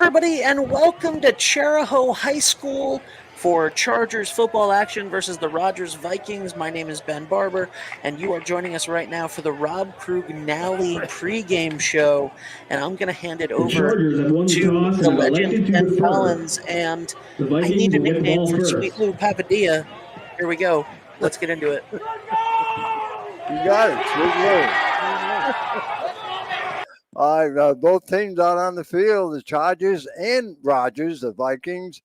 everybody, and welcome to Chariho High School for Chargers football action versus the Rogers Vikings. My name is Ben Barber, and you are joining us right now for the Rob Krug-Nally pregame show. And I'm going to hand it over to the legend Ken Collins, and I need a nickname for Sweet Lou Papadilla. Here we go. Let's get into it. You got it, Sweet Lou. All right, both teams out on the field, the Chargers and Rogers, the Vikings,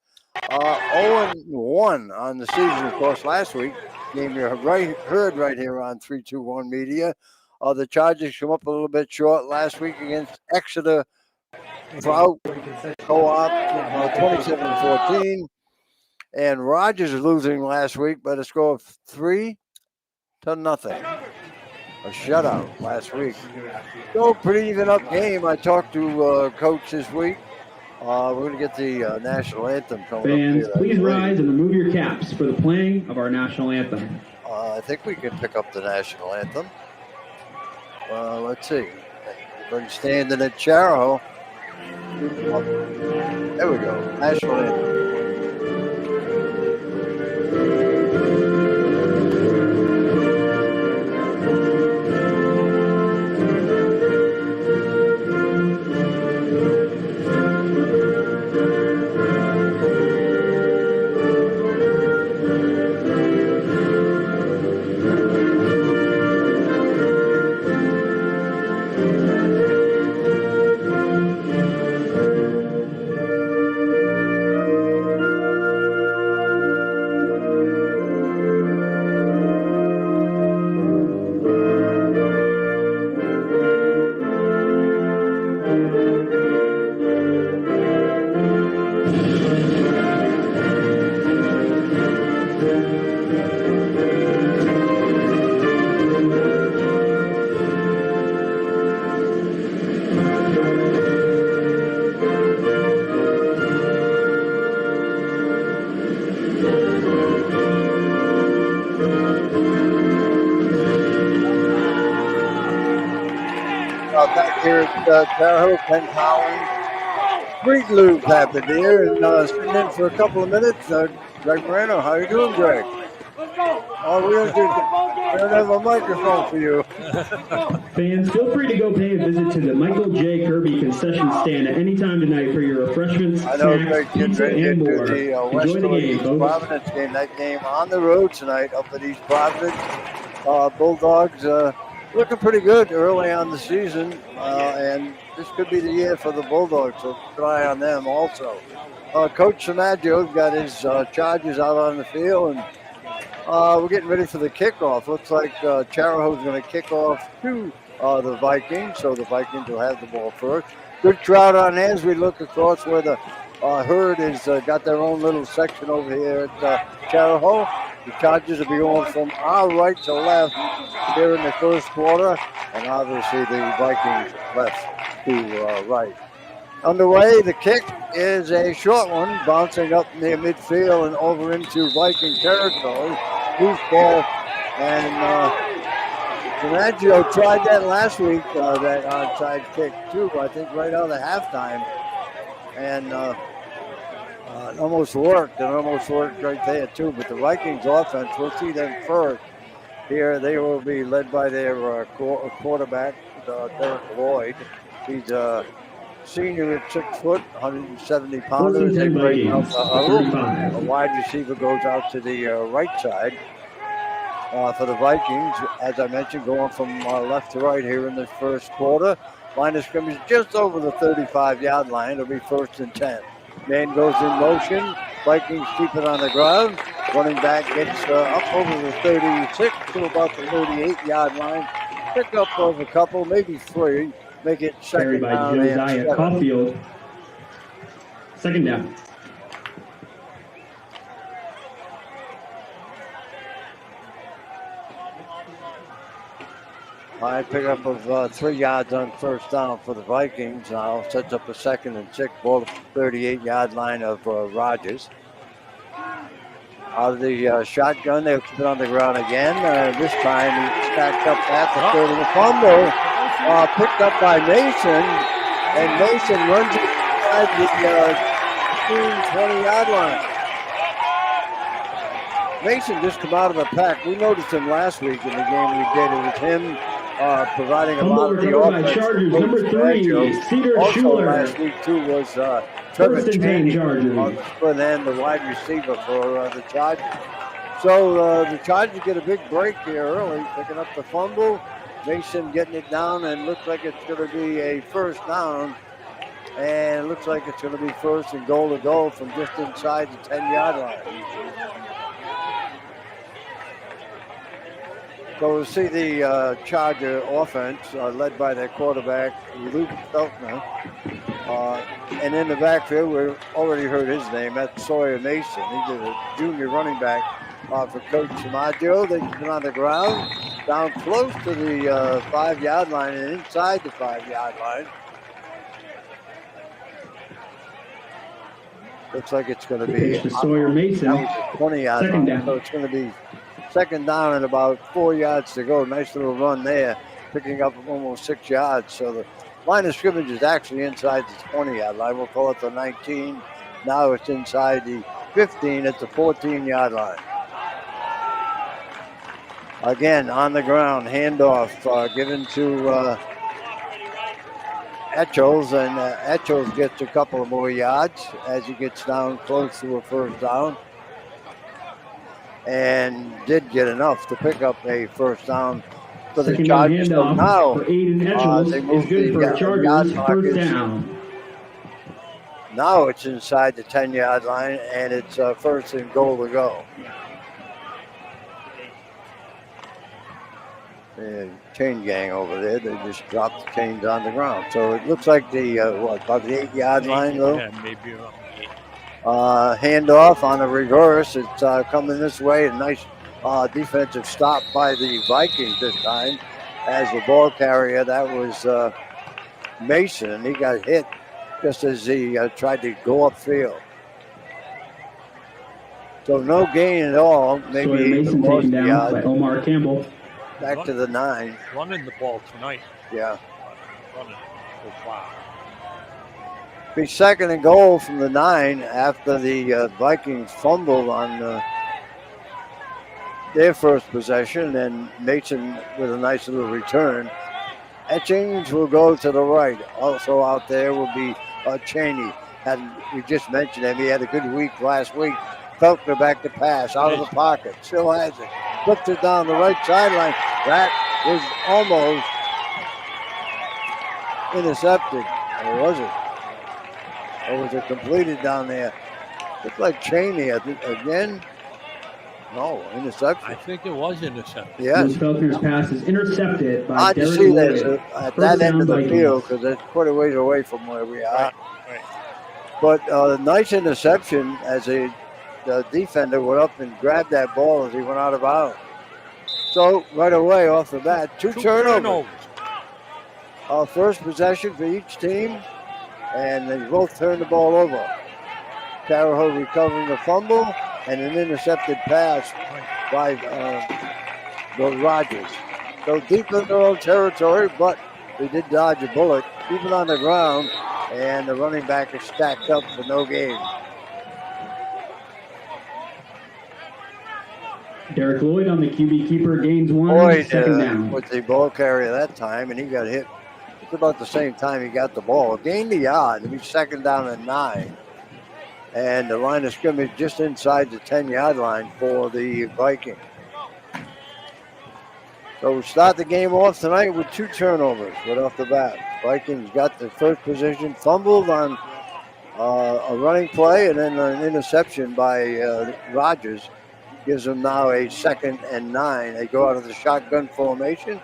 0-1 on the season. Of course, last week, game you heard right here on 321 Media. The Chargers come up a little bit short last week against Exeter Trout Co-op, 27-14. And Rogers is losing last week by a score of 3-0. A shutout last week. So pretty even up game. I talked to Coach this week. We're going to get the national anthem coming Fans, up. Please rise and remove your caps for the playing of our national anthem. I think we can pick up the national anthem. Let's see. We're standing at Chariho. There we go. National anthem. Back here at Chariho, Ken Collins, Sweet Lou Papadilla, and sitting in for a couple of minutes, Greg Moreno. How you doing, Greg? Oh, we don't have a microphone for you. Fans, feel free to go pay a visit to the Michael J. Kirby concession stand at any time tonight for your refreshments, snacks, pizza, and more. Enjoy the game, folks. Providence game. That game on the road tonight up at East Providence. Bulldogs looking pretty good early on the season, and this could be the year for the Bulldogs, so try on them also. Coach Samaggio's got his Chargers out on the field, and we're getting ready for the kickoff. Looks like Chariho's going to kick off to the Vikings, so the Vikings will have the ball first. Good crowd on hands. We look across where the herd has got their own little section over here at Chariho. The Chargers will be going from our right to left here in the first quarter, and obviously the Vikings left to right. Underway, the kick is a short one, bouncing up near midfield and over into Viking territory. Loose ball, and Samaggio tried that last week, that onside kick too, I think right out of halftime, and it almost worked. It almost worked right there too. But the Vikings offense, we'll see them first. Here they will be led by their quarterback, Derek Lloyd. He's a senior at 6 foot, 170 pounders. They break out the huddle. A wide receiver goes out to the right side for the Vikings. As I mentioned, going from left to right here in this first quarter. Line of scrimmage just over the 35-yard line. It'll be 1st and 10. Man goes in motion. Vikings keep it on the ground. Running back gets up over the 36 to about the 38-yard line. Pick up of a couple, maybe 3. Make it second down. Carried by Josiah Caulfield. Second down. High pickup of 3 yards on first down for the Vikings. Now sets up a 2nd and 6 ball, 38-yard line of Rogers. Out of the shotgun, they'll keep it on the ground again. This time he stacked up at the 30. The fumble picked up by Mason, and Mason runs it inside the 20-yard line. Mason just come out of the pack. We noticed him last week in the game we did. It was him providing a lot of the offense. Chargers, number 3, Cedar also Schuler. last week too was Trevor Cheney on the split end, the wide receiver for the Chargers. So the Chargers get a big break here early, picking up the fumble. Mason getting it down, and looks like it's going to be a first down. And it looks like it's going to be first and goal to go from just inside the 10-yard line. So we'll see the Charger offense led by their quarterback, Luke Feltner. And in the backfield, we've already heard his name. That's Sawyer Mason. He's a junior running back for Coach Samaggio. They've been on the ground, down close to the 5-yard line and inside the 5-yard line. Looks like it's going to be Sawyer Mason. 20-yard line. So it's going to be second down and about 4 yards to go. Nice little run there, picking up almost 6 yards. So the line of scrimmage is actually inside the 20-yard line. We'll call it the 19. Now it's inside the 15 at the 14-yard line. Again, on the ground, handoff given to Etchells, and Etchells gets a couple of more yards as he gets down close to a first down. And did get enough to pick up a first down for the Chargers. So now they move the Chargers first down. Now it's inside the 10-yard line, and it's first and goal to go. The chain gang over there, they just dropped the chains on the ground. So it looks like the, about the 8-yard line, though? Yeah, maybe around 8. Handoff on a reverse. It's coming this way. A nice defensive stop by the Vikings this time as the ball carrier. That was Mason, and he got hit just as he tried to go upfield. So no gain at all. Maybe Mason taken down by Omar Campbell. Back to the 9. Running the ball tonight. Yeah. Running so far. Be second and goal from the 9 after the Vikings fumbled on their first possession, and Mason with a nice little return. Etchings will go to the right. Also out there will be Cheney. We just mentioned him. He had a good week last week. Feltner back to pass out of the pocket. Still has it. Flipped it down the right sideline. That was almost intercepted. Or was it? Or was it completed down there? Looked like Cheney again. No, interception. I think it was intercepted. Yes. Feltner's pass is intercepted by hard to see that at that end of the field because it's quite a ways away from where we are. Right. But a nice interception as the defender went up and grabbed that ball as he went out of bounds. So right away off the bat, two turnovers. First possession for each team, and they both turned the ball over. Chariho recovering the fumble and an intercepted pass by the Rodgers. So deep in their own territory, but they did dodge a bullet, even on the ground, and the running back is stacked up for no gain. Derek Lloyd on the QB keeper gains 1. Lloyd second down. was the ball carrier that time, and he got hit. It's about the same time he got the ball. Gained the yard. It'll be second down and 9. And the line of scrimmage just inside the 10-yard line for the Vikings. So we start the game off tonight with 2 turnovers right off the bat. Vikings got the first position, fumbled on a running play, and then an interception by Rodgers. Gives them now a second and 9. They go out of the shotgun formation.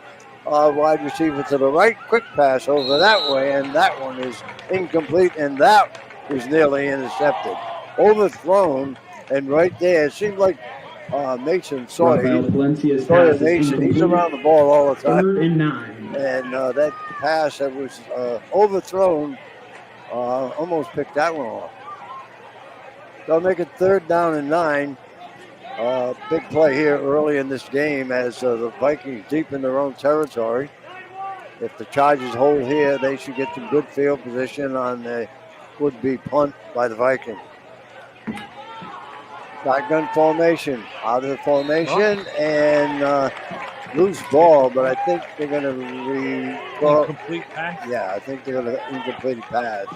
Wide receiver to the right, quick pass over that way, and that one is incomplete, and that is nearly intercepted. Overthrown, and right there, it seemed like Mason saw it. Sawyer Mason, he's around the ball all the time. 3rd and 9. And that pass that was overthrown almost picked that one off. They'll make it 3rd down and 9. Big play here early in this game as the Vikings deep in their own territory. If the Chargers hold here, they should get some good field position on the would-be punt by the Vikings. Shotgun formation, out of the formation, and loose ball, but I think they're going to incomplete pass. Yeah, I think they're going to incomplete pass.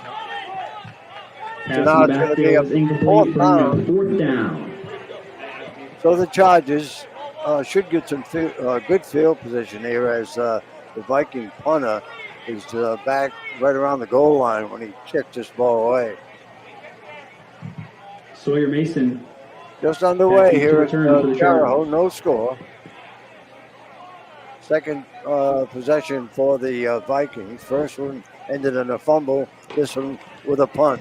So now it's going to be a fourth down. So the Chargers should get some good field position here as the Viking punter is back right around the goal line when he kicked this ball away. Sawyer Mason just underway here at Chariho, no score. Second possession for the Vikings. First one ended in a fumble. This one with a punt.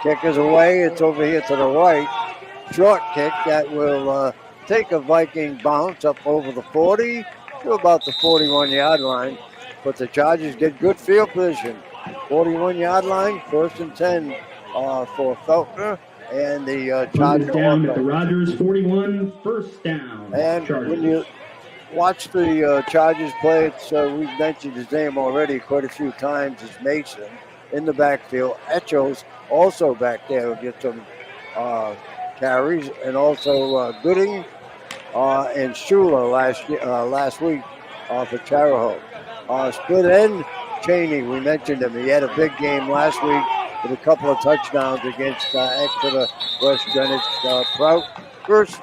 Kick is away. It's over here to the right. Short kick that will take a Viking bounce up over the 40 to about the 41-yard line. But the Chargers get good field position. 41-yard line, 1st and 10 for Feltner. And the Chargers down at the Rodgers 41, 1st down. And Chargers. When you watch the Chargers play, we've mentioned his name already quite a few times. It's Mason in the backfield. Echols also back there will get some carries, and Gooding and Schuler last week for Chariho. Split end, Cheney, we mentioned him. He had a big game last week with a couple of touchdowns against Exeter West Greenwich. Prout, first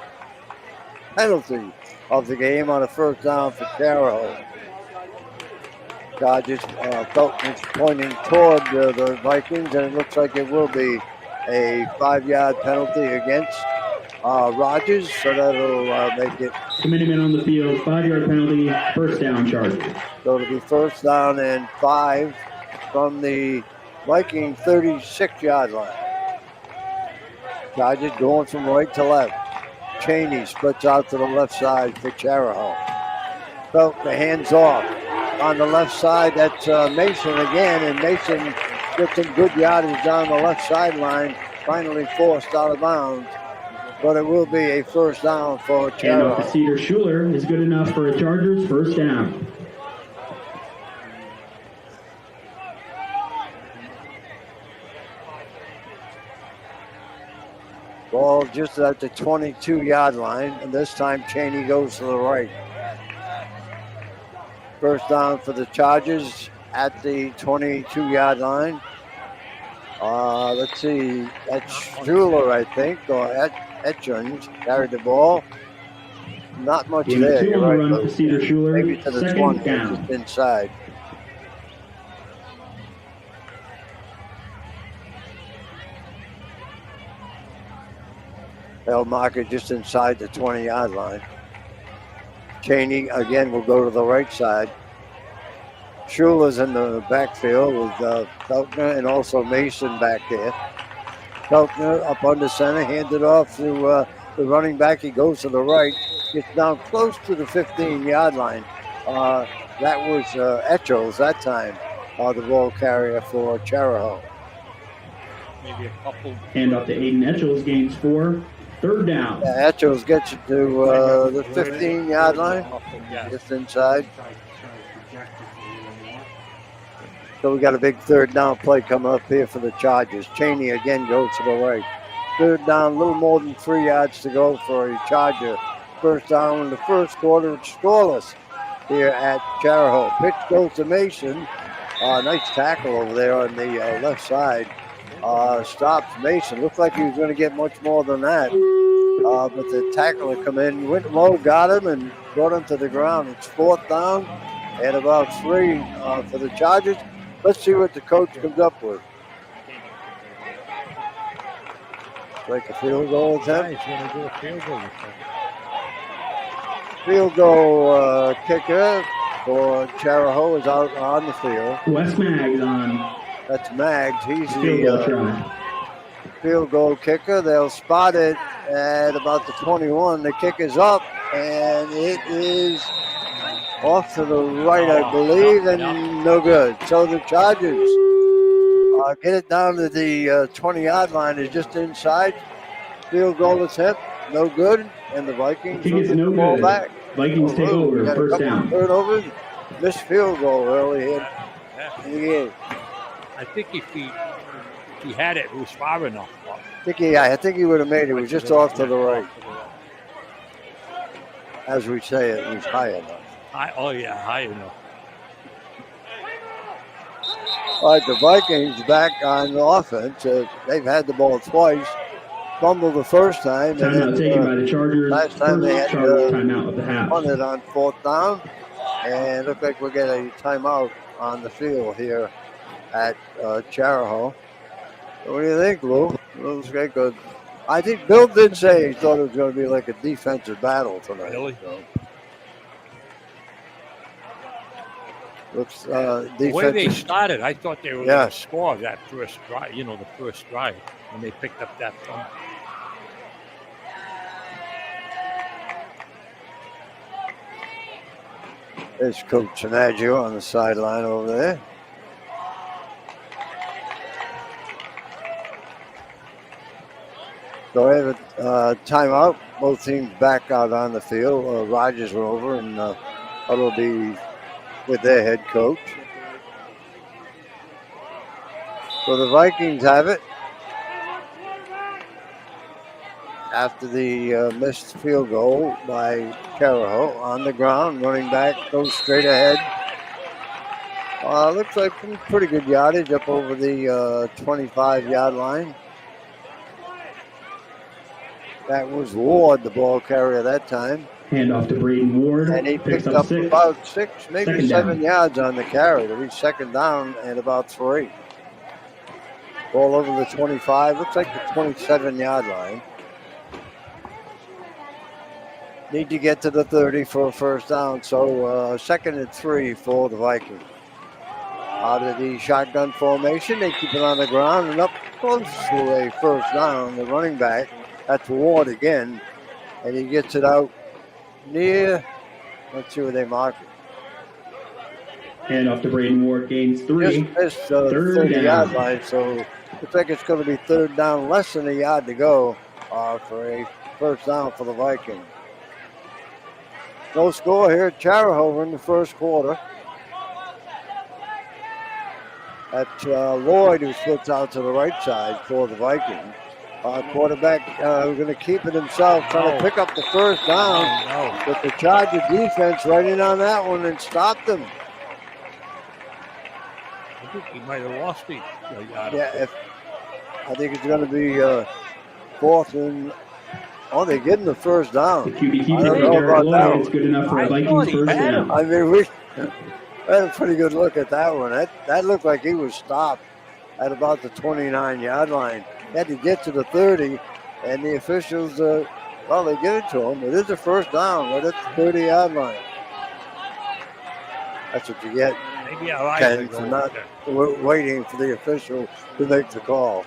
penalty of the game on a 1st down for Chariho. Chargers pointing toward the Vikings, and it looks like it will be a 5-yard penalty against Rodgers, so that'll make it. Commitment on the field, 5-yard penalty, 1st down Chargers. So it'll be 1st down and 5 from the Viking 36-yard line. Chargers going from right to left. Cheney splits out to the left side for Chariho. Felt the hands off. On the left side, that's Mason again, and Mason gets some good yardage down the left sideline, finally forced out of bounds. But it will be a 1st down for Chariho. And Cedar Schuler is good enough for a Chargers 1st down. Ball just at the 22-yard line, and this time Cheney goes to the right. 1st down for the Chargers at the 22-yard line. Let's see, that's Schuler, I think, or Etchins carried the ball. Not much there. You're right, run for Cedar Schuler. Maybe to the 20, just inside. They'll mark it just inside the 20-yard line. Cheney again will go to the right side. Schuler's in the backfield with Feltner and also Mason back there. Feltner up under center, handed off to the running back. He goes to the right, gets down close to the 15-yard line. That was Echols that time, the ball carrier for Chariho. Maybe a couple. Hand off to Aiden Echols, gains 4, 3rd down. Yeah, Echols gets it to the 15-yard line, just inside. So we got a big 3rd down play coming up here for the Chargers. Cheney again goes to the right. 3rd down, a little more than 3 yards to go for a Charger. 1st down in the 1st quarter, it's scoreless here at Chariho. Pitch goes to Mason. Nice tackle over there on the left side. Stops Mason. Looked like he was going to get much more than that. But the tackler come in, went low, got him, and brought him to the ground. It's 4th down and about 3 for the Chargers. Let's see what the coach comes up with. Like a field goal attempt. He's going to do a field goal attempt. Field goal kicker for Chariho is out on the field. Wes Maggs on. That's Maggs. He's the field goal kicker. They'll spot it at about the 21. The kick is up, and it is off to the right, I believe, and no good. So the Chargers get it down to the 20-yard line. Is just inside. Field goal attempt, no good. And the Vikings will get the ball back. Vikings take over, 1st down. Turnover, missed field goal early in the game. I think if he if he had it, it was far enough. I think he would have made it. It was just off to the right. As we say, it was high enough. High enough. All right, the Vikings back on offense. They've had the ball twice. Fumbled the first time. Timeout taken by the Chargers. Last time they had timeout of the half. Punted on 4th down. And look like we'll get a timeout on the field here at Chariho. What do you think, Lou? Looks like good. I think Bill did say he thought it was going to be like a defensive battle tonight. Really? So. Looks defensive. The way they started, I thought they were going to score that first drive. You know, the first drive when they picked up that fumble. There's Coach Sanaggio on the sideline over there. So we have a timeout. Both teams back out on the field. Rogers went over, and it'll be with their head coach. So the Vikings have it. After the missed field goal by Chariho on the ground, running back goes straight ahead. Looks like pretty good yardage up over the 25-yard line. That was Ward, the ball carrier that time. Handoff to Braden Ward. And he picked up about 6, maybe 7 yards on the carry to reach 2nd down and about 3. Ball over the 25, looks like the 27-yard line. Need to get to the 30 for a 1st down, so 2nd and 3 for the Vikings. Out of the shotgun formation, they keep it on the ground and up close to a 1st down. The running back, that's Ward again, and he gets it out near, let's see where they mark it. Handoff to Braden Ward, gains 3. Just missed the 30-yard line, so looks like it's going to be 3rd down, less than a yard to go for a 1st down for the Vikings. No score here at Chariho in the 1st quarter. That's Lloyd who splits out to the right side for the Vikings. Quarterback going to keep it himself, trying to pick up the 1st down. But the Charger defense right in on that one and stopped them. I think he might have lost it. I think it's going to be 4th and... Oh, they're getting the 1st down. The QB keeps it there. It's good enough for a Vikings 1st down. I mean, we had a pretty good look at that one. That looked like he was stopped at about the 29-yard line. He had to get to the 30, and the officials, they give it to him. It is a 1st down right at the 30-yard line. That's what you get, Ken, for not waiting for the official to make the call.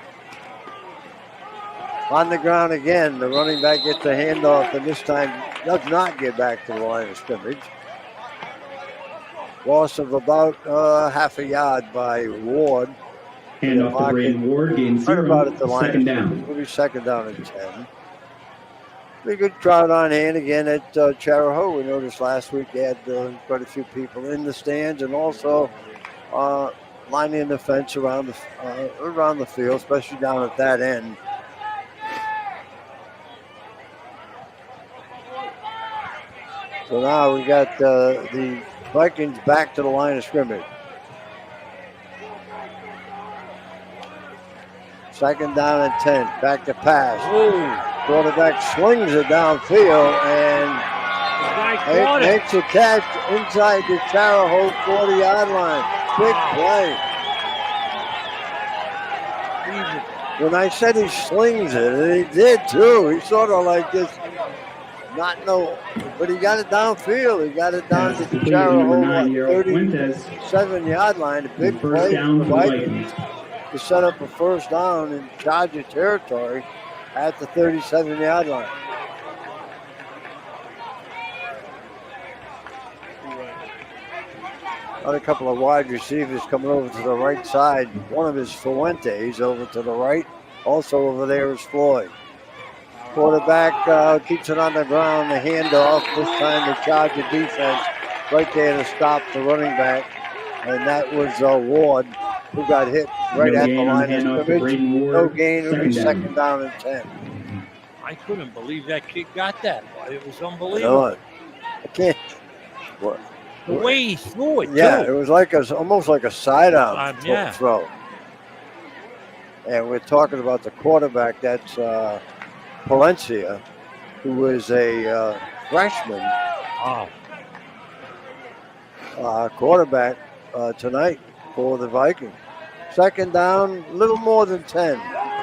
On the ground again, the running back gets a handoff, and this time does not get back to the line of scrimmage. Loss of about half a yard by Ward. Handoff to Braden Ward, gains 0. About at the line. 2nd down. It'll be 2nd down and 10. Pretty good crowd on hand again at Chariho. We noticed last week they had quite a few people in the stands and also lining the fence around the field, especially down at that end. So now we got the Vikings back to the line of scrimmage. 2nd down and 10. Back to pass. Quarterback swings it downfield and makes a catch inside the Chariho 40-yard line. Big play. When I said he slings it, and he did too. He sort of like this. But he got it downfield. He got it down to the Chariho 37-yard line. A big play for the Vikings to set up a 1st down in Charger territory at the 37-yard line. Got a couple of wide receivers coming over to the right side. One of his Fuentes over to the right. Also over there is Floyd. Quarterback keeps it on the ground, the handoff. This time the Charger defense right there to stop the running back. And that was Ward. who got hit right at the line of scrimmage. No gain. It'll be second down and 10. I couldn't believe that kid got that. It was unbelievable. I can't. What? The way he threw it, yeah, too. It was like almost like a sidearm throw. And we're talking about the quarterback. That's Palencia, who is a freshman quarterback tonight for the Vikings. Second down, a little more than 10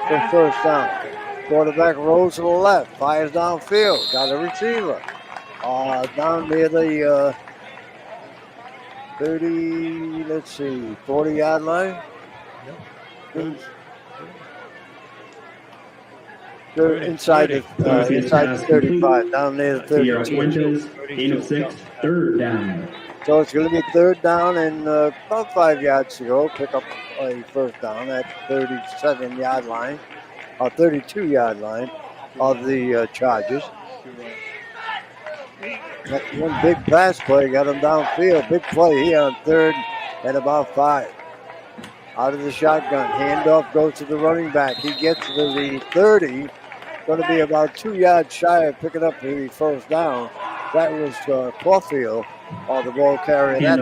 for first down. Quarterback rolls to the left, fires downfield, got a receiver. Down near the 30, 40-yard line. They're inside the 35, down near the 32. Gain of 6, third down. So it's going to be third down and about 5 yards to go. Pick up a first down at 37-yard line, or 32-yard line of the Chargers. That one big pass play got him downfield. Big play here on third and about 5. Out of the shotgun, handoff goes to the running back. He gets to the 30. Going to be about 2 yards shy of picking up the first down. That was Caulfield, the ball carrier that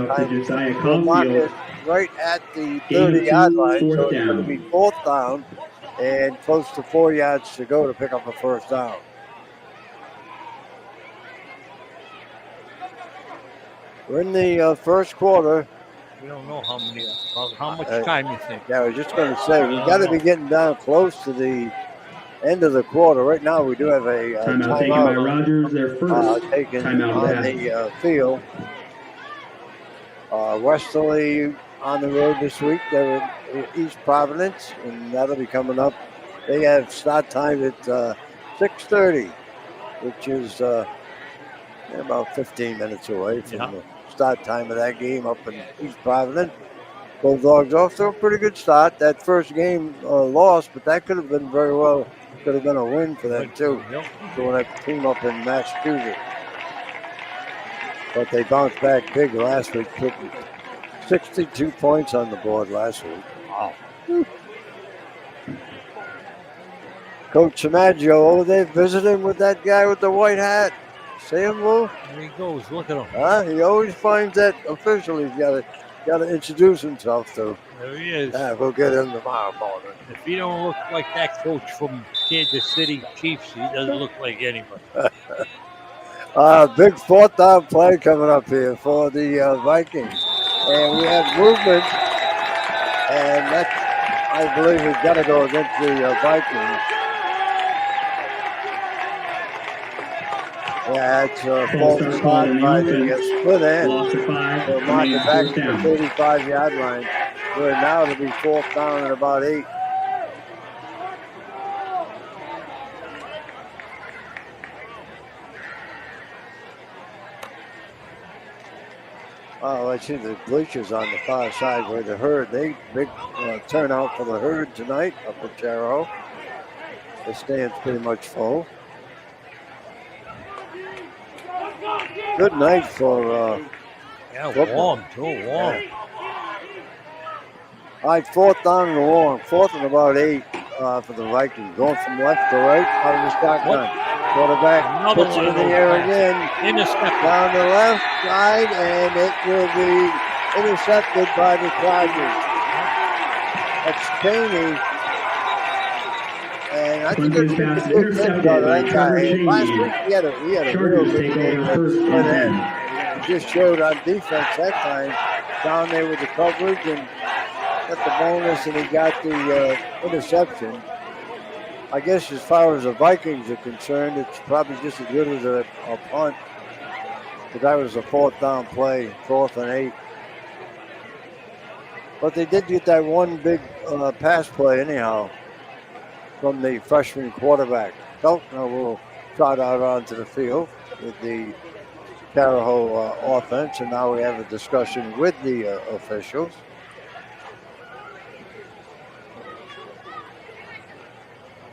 time. We'll mark it right at the 30-yard line, so it's going to be fourth down and close to 4 yards to go to pick up a first down. We're in the first quarter. We don't know how much time you think. Yeah, I was just going to say, we got to be getting down close to the end of the quarter. Right now, we do have a timeout taken by Rogers, their first taken timeout on the field. Westerly on the road this week. They're in East Providence, and that'll be coming up. They have start time at 6:30, which is about 15 minutes away from the start time of that game up in East Providence. Bulldogs off to a pretty good start. That first game lost, but that could have been a win for them too. Doing that team up in Massachusetts. But they bounced back big last week, putting 62 points on the board last week. Wow. Coach Samaggio over there visiting with that guy with the white hat. See him, Lou? There he goes. Look at him. He always finds that official he's got to introduce himself to. There he is. We'll get him tomorrow morning. If he don't look like that coach from Kansas City Chiefs, he doesn't look like anybody. Big fourth down play coming up here for the Vikings. And we have movement. And that, I believe, has got to go against the Vikings. Yeah, it's a false start by the split end. They'll mark it back to the 35-yard line. We're now to be fourth down at about 8. Oh, I see the bleachers on the far side where the herd. Big turnout for the herd tonight up at Chariho. The stand's pretty much full. Good night for warm too, warm. All right, fourth down and long. Fourth and about 8 for the Vikings. Going from left to right out of the shotgun. Quarterback puts it in the air again. Intercepted. Down the left side, and it will be intercepted by the Chargers. That's Caney. And I think it's a good thing about that guy. Last week he had a real good game. He just showed on defense that time. Down there with the coverage and got the bonus, and he got the interception. I guess as far as the Vikings are concerned, it's probably just as good as a punt. But that was a fourth down play, 4th and 8. But they did get that one big pass play anyhow from the freshman quarterback. Feltner will trot out onto the field with the Chariho offense, and now we have a discussion with the officials.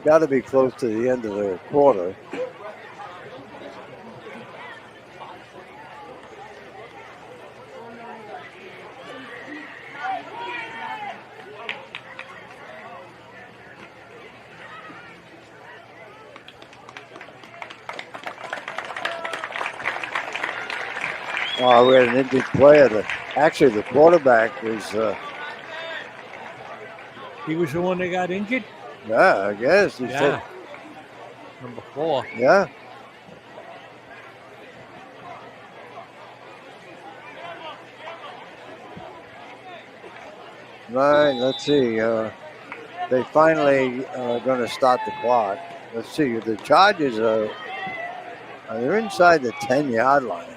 Got to be close to the end of the quarter. We had an injured player. Actually, the quarterback was. He was the one that got injured? Yeah, I guess. Yeah. Number 4. Yeah. Right, let's see. They finally are going to start the clock. Let's see. The Chargers they're inside the 10-yard line.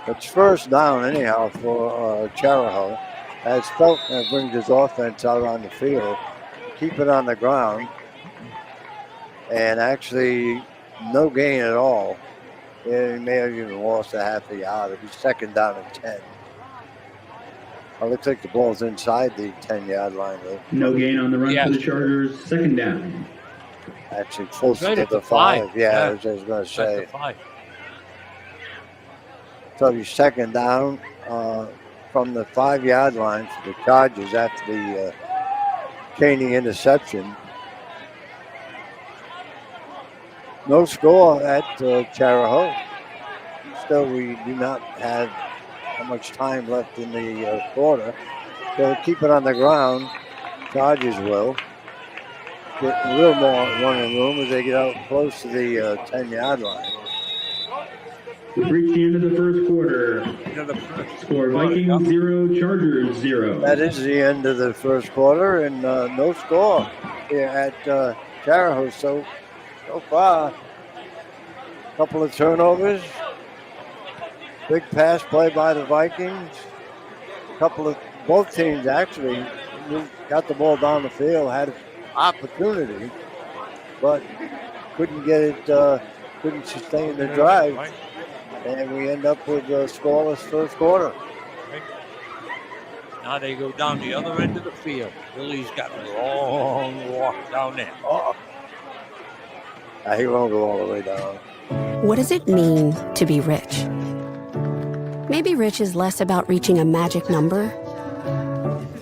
It's first down anyhow for Chariho, as Feltner brings his offense out on the field, keep it on the ground, and actually no gain at all. Yeah, he may have even lost a half a yard. It'll be second down and 10. It looks like the ball's inside the 10-yard line. No gain on the run for the Chargers. Second down. Actually, close to the 5. Yeah, I was just going to say. So it'll be second down from the 5-yard line for the Chargers after the Chaney interception. No score at Chariho. Still, we do not have how much time left in the quarter. They'll keep it on the ground. Chargers will get a little more running room as they get out close to the 10-yard line. We've reached the end of the first quarter. Score Vikings 0, Chargers 0. That is the end of the first quarter, and no score here at Chariho so far. A couple of turnovers. Big pass play by the Vikings. Both teams actually got the ball down the field, had an opportunity, but couldn't get it, couldn't sustain the drive. And we end up with a scoreless first quarter. Now they go down the other end of the field. Billy's got a long walk down there. He won't go all the way down. What does it mean to be rich? Maybe rich is less about reaching a magic number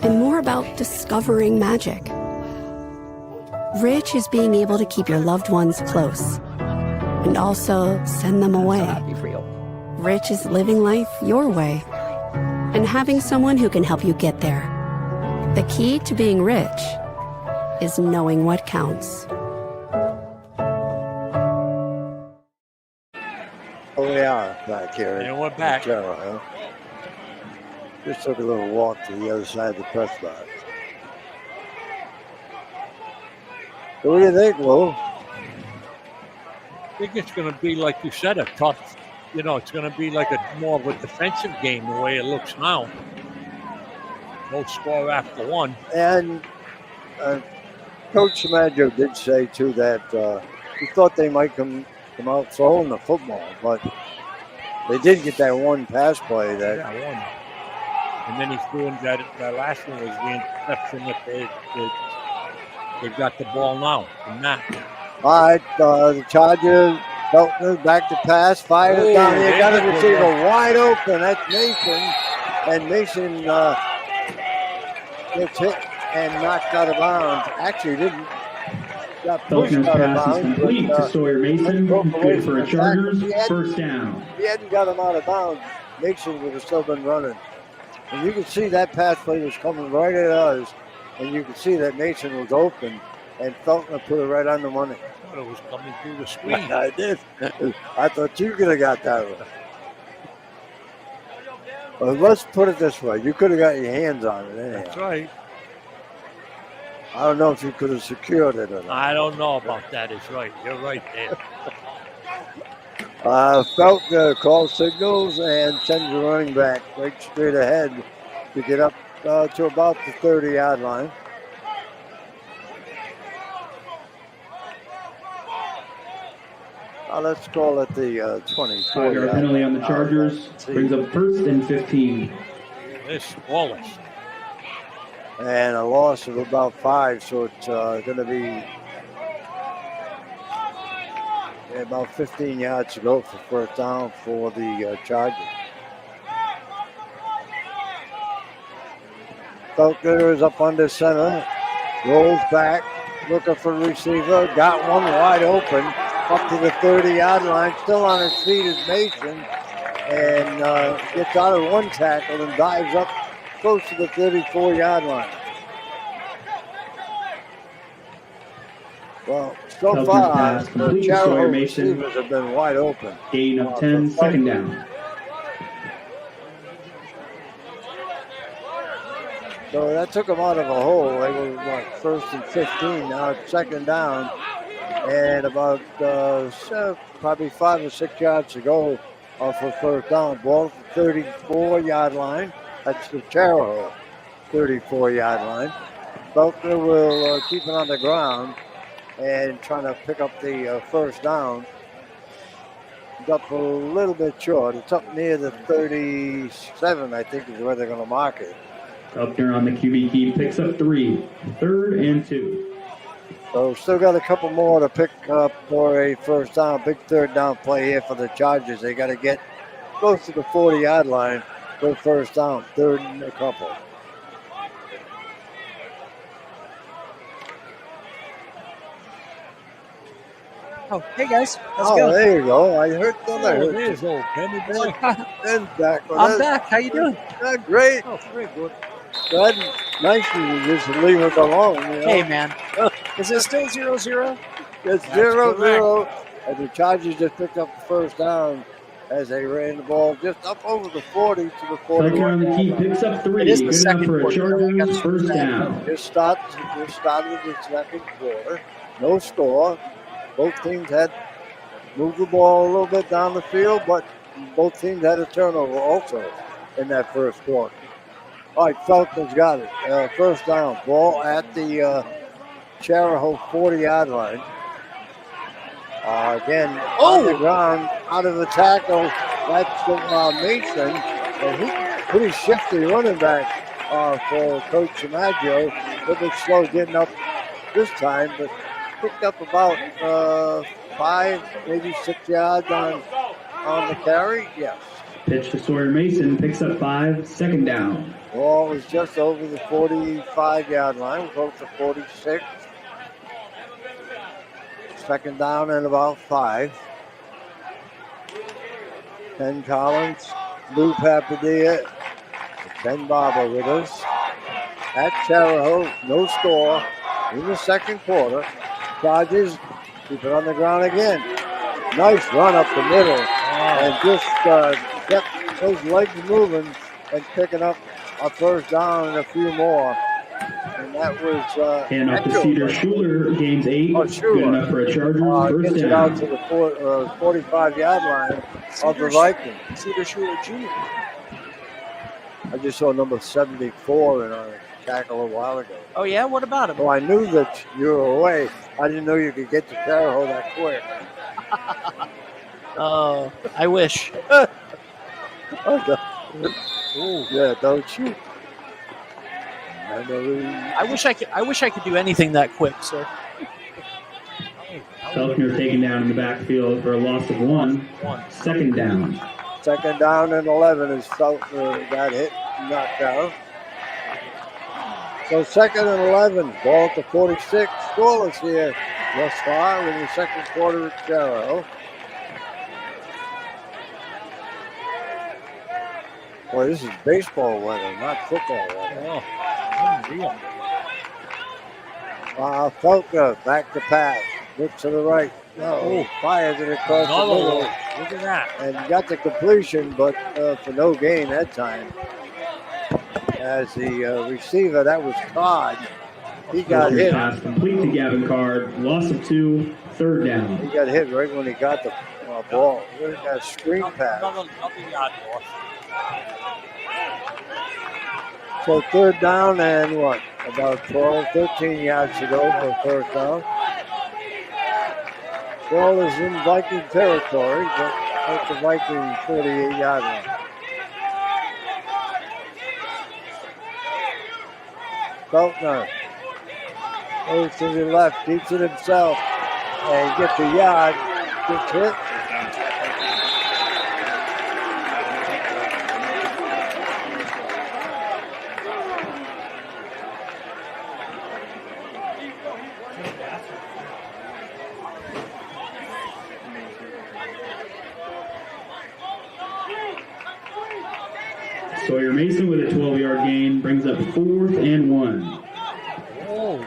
and more about discovering magic. Rich is being able to keep your loved ones close and also send them away. Rich is living life your way and having someone who can help you get there. The key to being rich is knowing what counts. Oh, we are back here. And we're back. Chariho. Just took a little walk to the other side of the press box. So what do you think, Lou? I think it's going to be, like you said, a tough, it's going to be like more of a defensive game the way it looks now. No score after one. And Coach Maggio did say, too, that he thought they might come out throwing the football, but they did get that one pass play. One. And then he's doing that last one was the interception that they've got the ball now from that. All right, the Chargers, Feltner back to pass, fires down here, got a receiver wide open. That's Mason, and Mason gets hit and knocked out of bounds. Actually didn't. Got pushed Feltner's out of pass is bounds. complete to Sawyer Mason. Good for a Chargers. First down. If he hadn't got him out of bounds, Mason would have still been running. And you can see that pass play was coming right at us, and you can see that Mason was open, and Feltner put it right on the money. I thought it was coming through the screen. I did. I thought you could have got that one. Well, let's put it this way. You could have got your hands on it anyhow. That's right. I don't know if you could have secured it or not. I don't know about that. It's right. You're right there. Feltner calls signals and sends the running back right straight ahead to get up to about the 30-yard line. Let's call it the 24. 5-yard penalty on the Chargers. Brings up first and 15. They're scoreless. And a loss of about 5, so it's going to be about 15 yards to go for first down for the Chargers. Feltner is up under center, rolls back, looking for the receiver, got one wide open, up to the 30-yard line. Still on his feet is Mason, and gets out of one tackle and dives up close to the 34-yard line. Well, so far, the Chariho receivers have been wide open. Gain of 10, second down. So that took them out of a hole. They were, first and 15. Now it's second down. And about probably 5 or 6 yards to go for first down. Ball at the 34-yard line. That's the Chariho 34-yard line. Faulkner will keep it on the ground and trying to pick up the first down. It's up a little bit short. It's up near the 37, I think, is where they're going to mark it. Faulkner on the QB key picks up 3, 3rd and 2. So still got a couple more to pick up for a first down. Big third down play here for the Chargers. They got to get close to the 40-yard line for first down. 3rd and a couple. Oh, hey guys, how's it going? There you go. I heard that. There's old Penny boy. Ben's back. I'm back. How you doing? Great. Oh, very good. Good. Nice to just leave it alone. You know? Hey, man. Is it still 0-0? It's 0-0. And the Chargers just picked up the first down as they ran the ball just up over the 40 to the 41. Faulkner on the key picks up 3. It is the Good enough for a Chargers first down. Just started the second quarter. No score. Both teams had moved the ball a little bit down the field, but both teams had a turnover also in that first quarter. All right, Faulkner's got it. First down. Ball at the Chariho 40-yard line. Again, on the ground, out of the tackle. That's Mason. And he's pretty shifty running back for Coach Samaggio. A little bit slow getting up this time, but picked up about 5, maybe 6 yards on the carry. Yes. Pitch to Sawyer Mason, picks up 5, second down. Ball was just over the 45-yard line, close to 46. Second down and about 5. Ken Collins, Lou Papadilla, Ben Barber with us. At Chariho, no score in the second quarter. Chargers keep it on the ground again. Nice run up the middle and just kept those legs moving and picking up a first down and a few more. And that was and off to Cedar Schuler, gains 8. Good enough for a Chargers first gets it down. out to the 45-yard line of the Vikings. Cedar Schuler Jr. I just saw number 74 in our tackle a while ago. Oh, yeah? What about him? Well, I knew that you were away. I didn't know you could get to Chariho that quick. Oh, I wish. Yeah, don't you? I wish I could do anything that quick, sir. Faulkner taken down in the backfield for a loss of 1. Second down. Second down and 11 as Faulkner got hit and knocked out. So second and 11, ball to 46. Scoreless here thus far in the second quarter at Chariho. Boy, this is baseball weather, not football weather. Faulkner back to pass. Look to the right. No, fires it across the middle. Look at that. And got the completion, but for no gain that time. As the receiver, that was Todd. He got hit. Pass complete to Gavin Card. Loss of 2, third down. He got hit right when he got the ball. He got a screen pass. Another yard loss. So third down and what? About 12, 13 yards to go for first down. Ball is in Viking territory, but at the Viking 48-yard line. Faulkner goes to the left, keeps it himself, and gets a yard, gets hit. Sawyer Mason with a 12-yard gain brings up 4th and 1. Oh,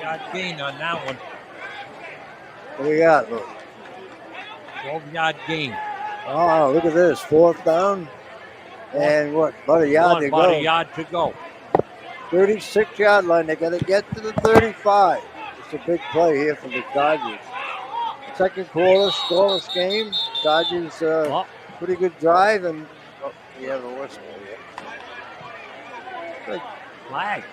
yard gain on that one. What do you got, look? 12-yard gain. Oh, look at this. 4th down. And what? About a yard to go. About a yard to go. 36-yard line. They got to get to the 35. It's a big play here for the Chargers. Second quarter, scoreless game. Chargers, pretty good drive, and we have a whistle here. Flag.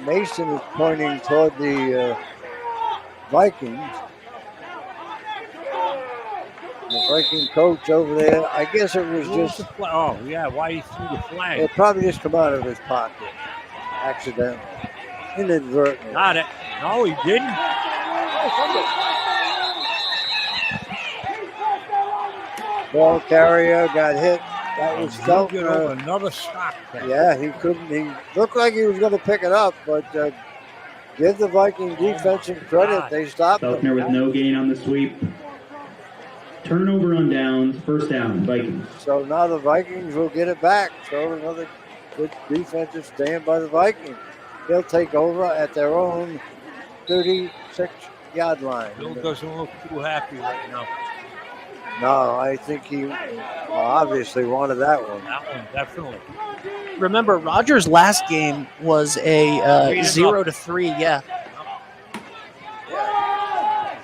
Mason is pointing toward the Vikings. The Viking coach over there, I guess it was just... Oh, yeah, why he threw the flag? It probably just come out of his pocket, accidentally, inadvertently. Got it. No, he didn't. Ball carrier got hit. That was Feltner. Another stop. Yeah, he couldn't. He looked like he was going to pick it up, but give the Viking defense some credit. They stopped him. Feltner with no gain on the sweep. Turnover on downs, 1st down, Vikings. So now the Vikings will get it back. So another good defensive stand by the Vikings. They'll take over at their own 36-yard line. Bill doesn't look too happy right now. No, I think he obviously wanted that one. That one, definitely. Remember, Rogers' last game was a 0-3, yeah.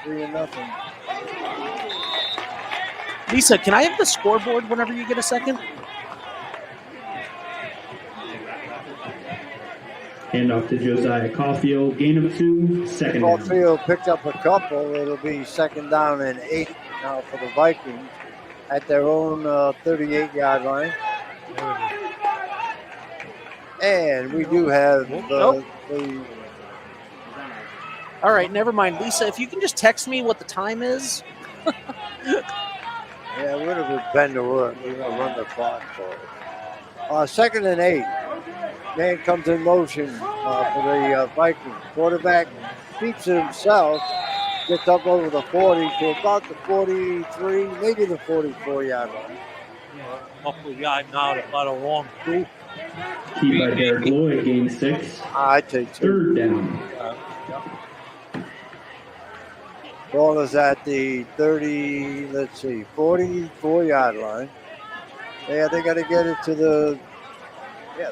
3-0. Lisa, can I have the scoreboard whenever you get a second? Hand off to Josiah Caulfield. Gain of 2, 2nd down. Caulfield picked up a couple. It'll be 2nd down and 8 now for the Vikings at their own 38-yard line. And we do have the... All right, never mind. Lisa, if you can just text me what the time is. Yeah, we're going to bend to work. We're going to run the clock for it. 2nd and 8. Man comes in motion for the Vikings. Quarterback keeps it himself. Gets up over the 40 to about the 43, maybe the 44-yard line. Couple of yards now, about a long 2. Key by Derek Lloyd, gain 6. I'd take 2. 3rd down. Ball is at the 44-yard line. Yeah, they got to get it to the,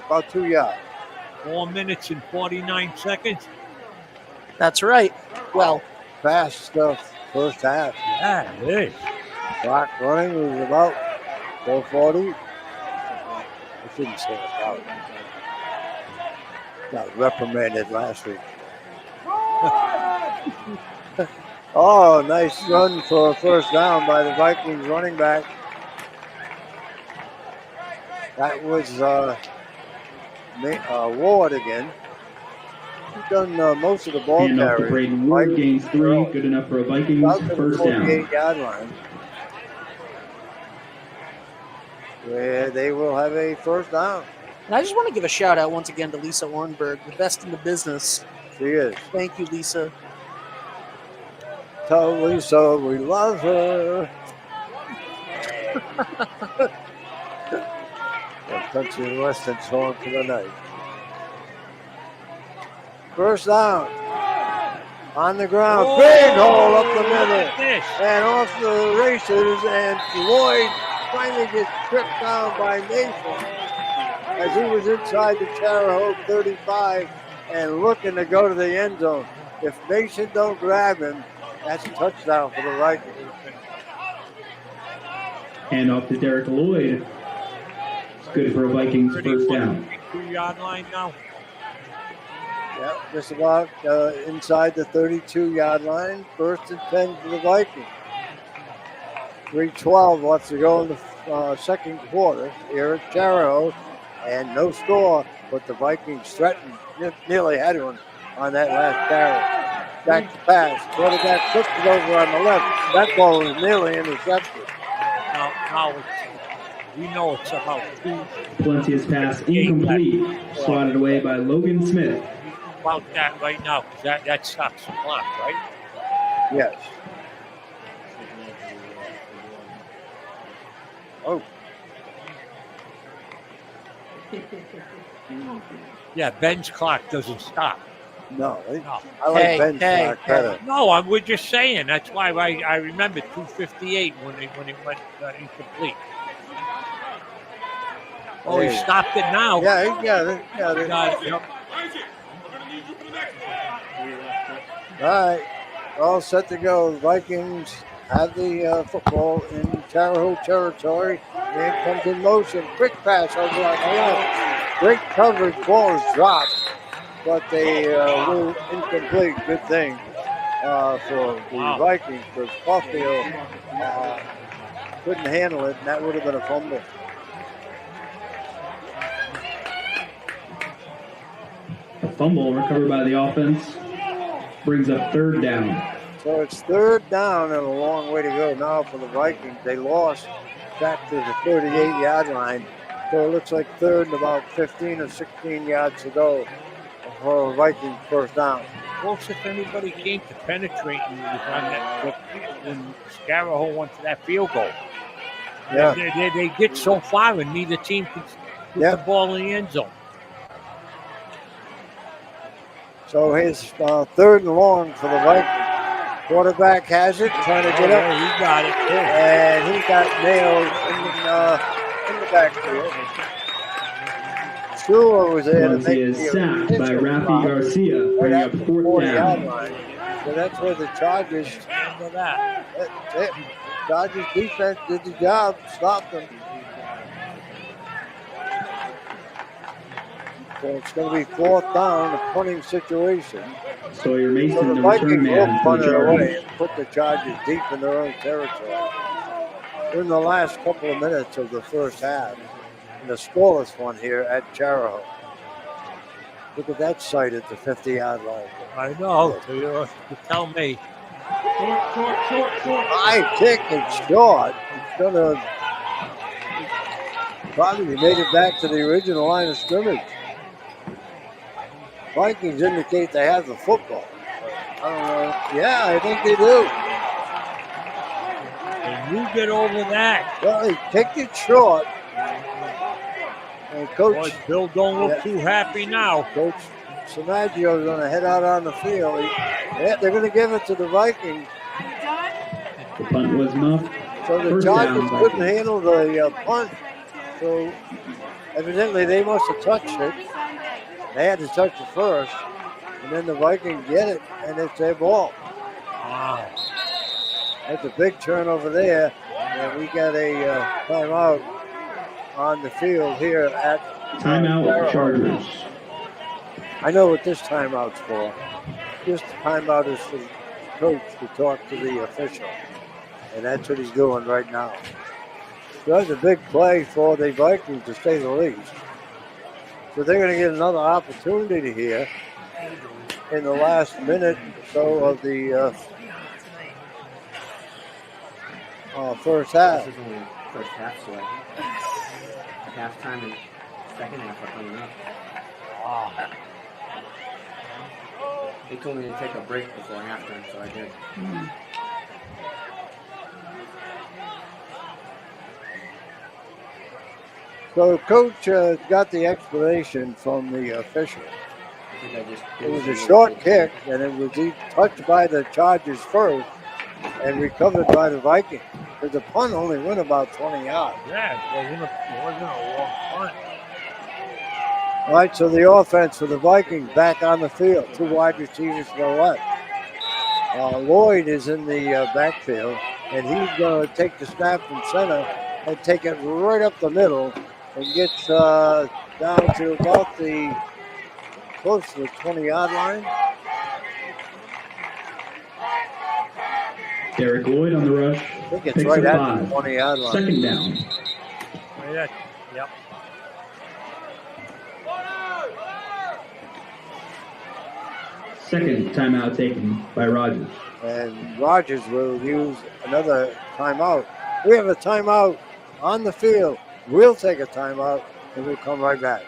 about 2 yards. 4 minutes and 49 seconds. That's right. Well, fast stuff, first half. Yeah, it is. Clock running was about 4:40. I shouldn't say about. Got reprimanded last week. Oh, nice run for a 1st down by the Vikings running back. That was Ward again. He's done most of the ball carry. Hand off to Braden Ward, gains 3, good enough for a Vikings 1st down. 48-yard line. Where they will have a 1st down. And I just want to give a shout out once again to Lisa Ornberg, the best in the business. She is. Thank you, Lisa. Tell Lisa we love her. Country Western song for the night. 1st down. On the ground. Oh, big hole up the middle. Fish. And off the races. And Lloyd finally gets tripped down by Mason as he was inside the Chariho 35 and looking to go to the end zone. If Mason don't grab him, that's a touchdown for the Vikings. Hand off to Derek Lloyd. It's good for a Vikings 1st down. 2-yard line now. Yeah, just about inside the 32-yard line. 1st and 10 for the Vikings. 3:12 left to go in the 2nd quarter here at Chariho. And no score, but the Vikings threatened, nearly had one on that last carry. Back to pass. Quarterback flipped it over on the left. That ball was nearly intercepted. Now we know it's about 2. Palencia's pass incomplete. Swatted away by Logan Smith. About that right now, because that stops the clock, right? Yes. Oh. Yeah, Ben's clock doesn't stop. No, No. I like Ben's clock better. No, we're just saying. That's why I remember 2:58 when it went incomplete. Oh, he stopped it now. Yeah, he got it. Got it. Yep. All right, all set to go. Vikings have the football in Chariho territory. Man comes in motion. Quick pass over on the left. Great coverage. Ball is dropped, but they were incomplete. Good thing for the Vikings because Caulfield couldn't handle it, and that would have been a fumble. A fumble recovered by the offense brings up third down. So it's third down and a long way to go now for the Vikings. They lost back to the 38-yard line. So it looks like third and about 15 or 16 yards to go for Vikings first down. Folks, if anybody came to penetrate you was on that when Chariho went to that field goal. Yeah. They get so far and neither team can put the ball in the end zone. So his third and long for the Vikings. Quarterback has it, trying to get up. He got it. And he got nailed in the backfield. Shula was there to make is sacked by Rafi Garcia, bringing up fourth down. So that's where the Chargers. Remember that. That's it. Chargers defense did the job, stopped them. So it's going to be fourth down, a punting situation. Sawyer Mason, so the the Vikings return man will for punt the it away Chargers. and put the Chargers deep in their own territory. In the last couple of minutes of the first half, and the scoreless one here at Chariho. Look at that sight at the 50-yard line. I know. You tell me. High kick and short. It's going to probably made it back to the original line of scrimmage. Vikings indicate they have the football. I don't know. Yeah, I think they do. And you get over that. Well, he kicked it short. And Coach Boy, Bill don't look too happy now. Coach Samaggio is going to head out on the field. They're going to give it to the Vikings. The punt was muffed. So the First Chargers down, couldn't Vikings. handle the punt. So evidently they must have touched it. They had to touch it first. And then the Vikings get it, and it's their ball. Wow. That's a big turnover there. And we got a timeout on the field here at Timeout Chargers. I know what this timeout's for. This timeout is for the coach to talk to the official. And that's what he's doing right now. So that's a big play for the Vikings, to say the least. So they're going to get another opportunity here in the last minute or so of the first half. This is only first half, so halftime and second half are coming up. Wow. They told me to take a break before halftime, so I did. So Coach got the explanation from the official. It was a short kick, and it was touched by the Chargers first and recovered by the Vikings. Because the punt only went about 20 yards. Yeah, it wasn't a long punt. All right, so the offense for the Vikings back on the field. Two wide receivers to the left. Lloyd is in the backfield, and he's going to take the snap from center and take it right up the middle and gets down to about close to the 20-yard line. Derek Lloyd on the rush. I think it's Picks right up at the 5. 20-yard line. Second down. Yep. Second timeout taken by Rogers. And Rogers will use another timeout. We have a timeout on the field. We'll take a timeout, and we'll come right back.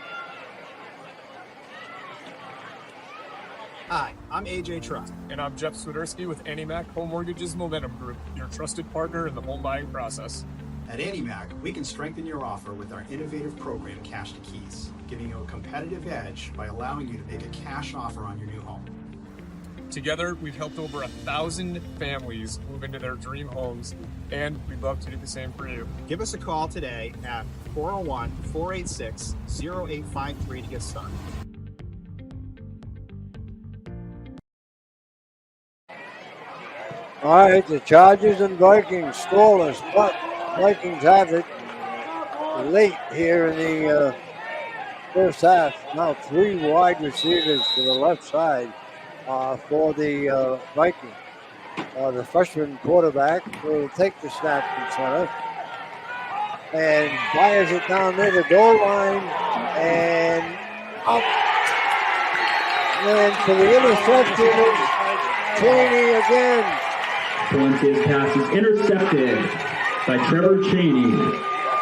Hi, I'm AJ Trust. And I'm Jeff Swiderski with AnnieMac Home Mortgage's Momentum Group, your trusted partner in the home buying process. At AndyMac, we can strengthen your offer with our innovative program, Cash to Keys, giving you a competitive edge by allowing you to make a cash offer on your new home. Together, we've helped over 1,000 families move into their dream homes, and we'd love to do the same for you. Give us a call today at 401-486-0853 to get started. All right, the Chargers and Vikings scoreless, but Vikings have it late here in the first half. Now 3 wide receivers to the left side for the Vikings. The freshman quarterback will take the snap from center and fires it down near the goal line and up. And for the interception, Cheney again. Valencia's pass is intercepted by Trevor Cheney.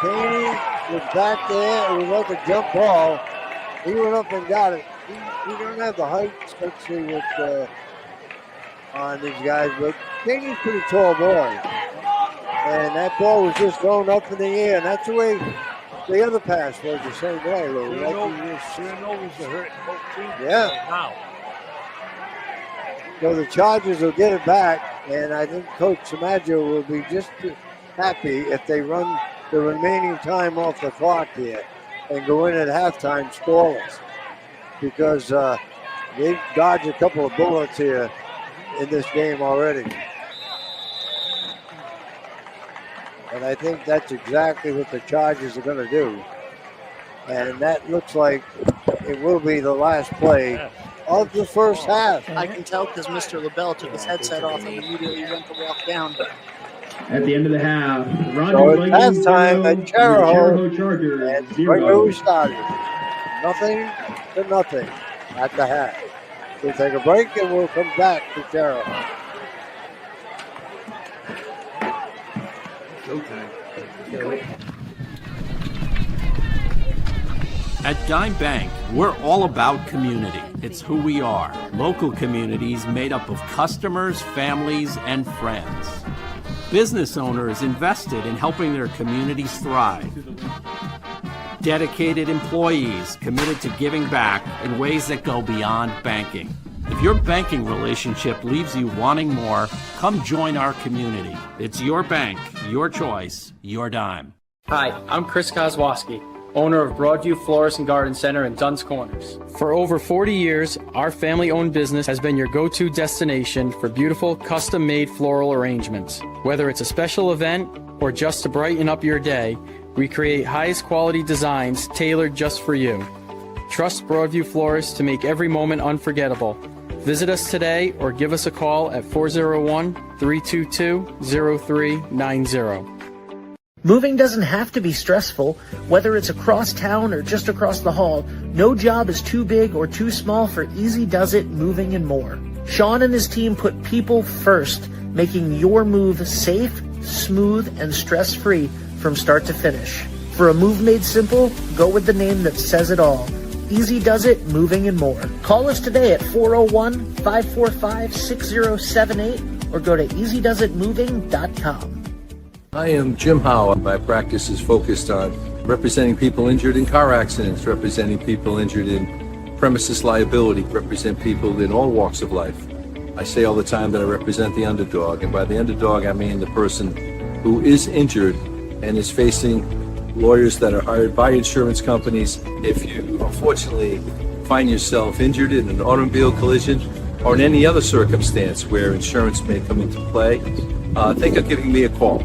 Cheney was back there. It was like a jump ball. He went up and got it. He don't have the height, especially with on these guys, but Cheney's a pretty tall boy. And that ball was just thrown up in the air, and that's the way the other pass was the same way, Lou. Yeah. Now. So the Chargers will get it back, and I think Coach Samaggio will be just happy if they run the remaining time off the clock here and go in at halftime scoreless, because they've dodged a couple of bullets here in this game already. And I think that's exactly what the Chargers are going to do. And that looks like it will be the last play of the first half. I can tell because Mr. LaBelle took his headset off and immediately went to walk down. At the end of the half, So it's halftime at Chariho, Chargers and 0. right where we started. Nothing to nothing at the half. We'll take a break and we'll come back to Chariho. At Dime Bank, we're all about community. It's who we are. Local communities made up of customers, families, and friends. Business owners invested in helping their communities thrive. Dedicated employees committed to giving back in ways that go beyond banking. If your banking relationship leaves you wanting more, come join our community. It's your bank, your choice, your dime. Hi, I'm Chris Kozwoski, owner of Broadview Florist and Garden Center in Dunn's Corners. For over 40 years, our family-owned business has been your go-to destination for beautiful, custom-made floral arrangements. Whether it's a special event or just to brighten up your day, we create highest quality designs tailored just for you. Trust Broadview Florists to make every moment unforgettable. Visit us today or give us a call at 401-322-0390. Moving doesn't have to be stressful. Whether it's across town or just across the hall, no job is too big or too small for Easy Does It Moving and More. Sean and his team put people first, making your move safe, smooth, and stress-free from start to finish. For a move made simple, go with the name that says it all. Easy Does It Moving and More. Call us today at 401-545-6078 or go to easydoesitmoving.com. I am Jim Howe. My practice is focused on representing people injured in car accidents, representing people injured in premises liability, represent people in all walks of life. I say all the time that I represent the underdog, and by the underdog I mean the person who is injured and is facing lawyers that are hired by insurance companies. If you unfortunately find yourself injured in an automobile collision or in any other circumstance where insurance may come into play, think of giving me a call.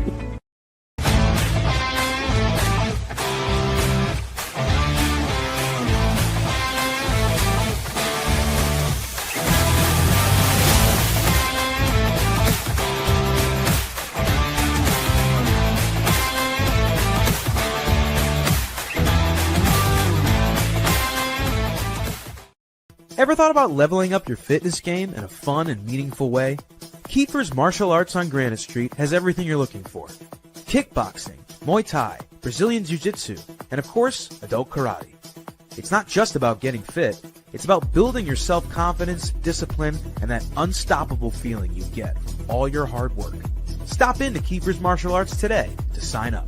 Ever thought about leveling up your fitness game in a fun and meaningful way? Kiefer's Martial Arts on Granite Street has everything you're looking for. Kickboxing, Muay Thai, Brazilian Jiu-Jitsu, and of course, adult karate. It's not just about getting fit, it's about building your self-confidence, discipline, and that unstoppable feeling you get from all your hard work. Stop into Kiefer's Martial Arts today to sign up.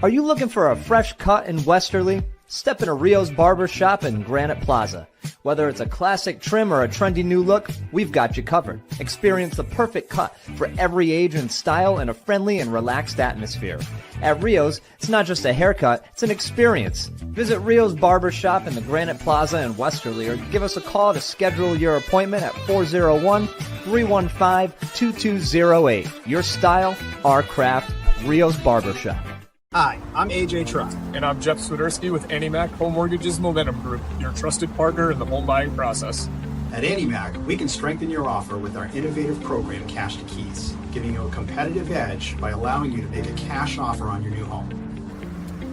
Are you looking for a fresh cut in Westerly? Step into Rio's Barber Shop in Granite Plaza. Whether it's a classic trim or a trendy new look, we've got you covered. Experience the perfect cut for every age and style in a friendly and relaxed atmosphere. At Rio's, it's not just a haircut, it's an experience. Visit Rio's Barber Shop in the Granite Plaza in Westerly or give us a call to schedule your appointment at 401-315-2208. Your style, our craft, Rio's Barber Shop. Hi, I'm AJ Trott. And I'm Jeff Swiderski with AnnieMac Home Mortgage's Momentum Group, your trusted partner in the home buying process. At AnnieMac, we can strengthen your offer with our innovative program, Cash to Keys, giving you a competitive edge by allowing you to make a cash offer on your new home.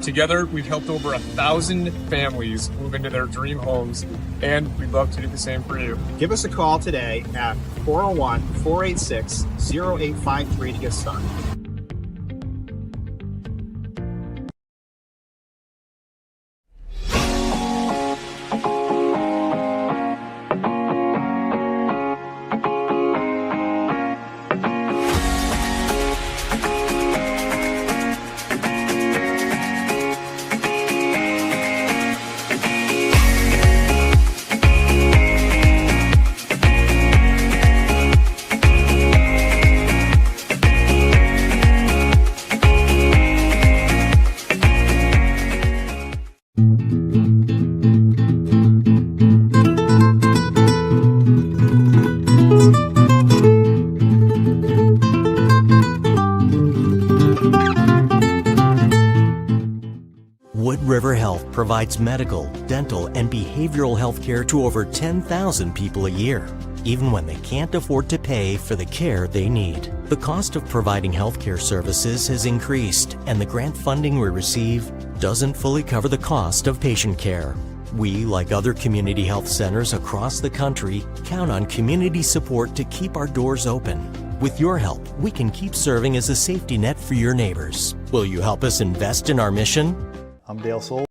Together, we've helped over 1,000 families move into their dream homes, and we'd love to do the same for you. Give us a call today at 401-486-0853 to get started. Provides medical, dental, and behavioral health care to over 10,000 people a year, even when they can't afford to pay for the care they need. The cost of providing healthcare services has increased, and the grant funding we receive doesn't fully cover the cost of patient care. We, like other community health centers across the country, count on community support to keep our doors open. With your help, we can keep serving as a safety net for your neighbors. Will you help us invest in our mission? I'm Dale Soul.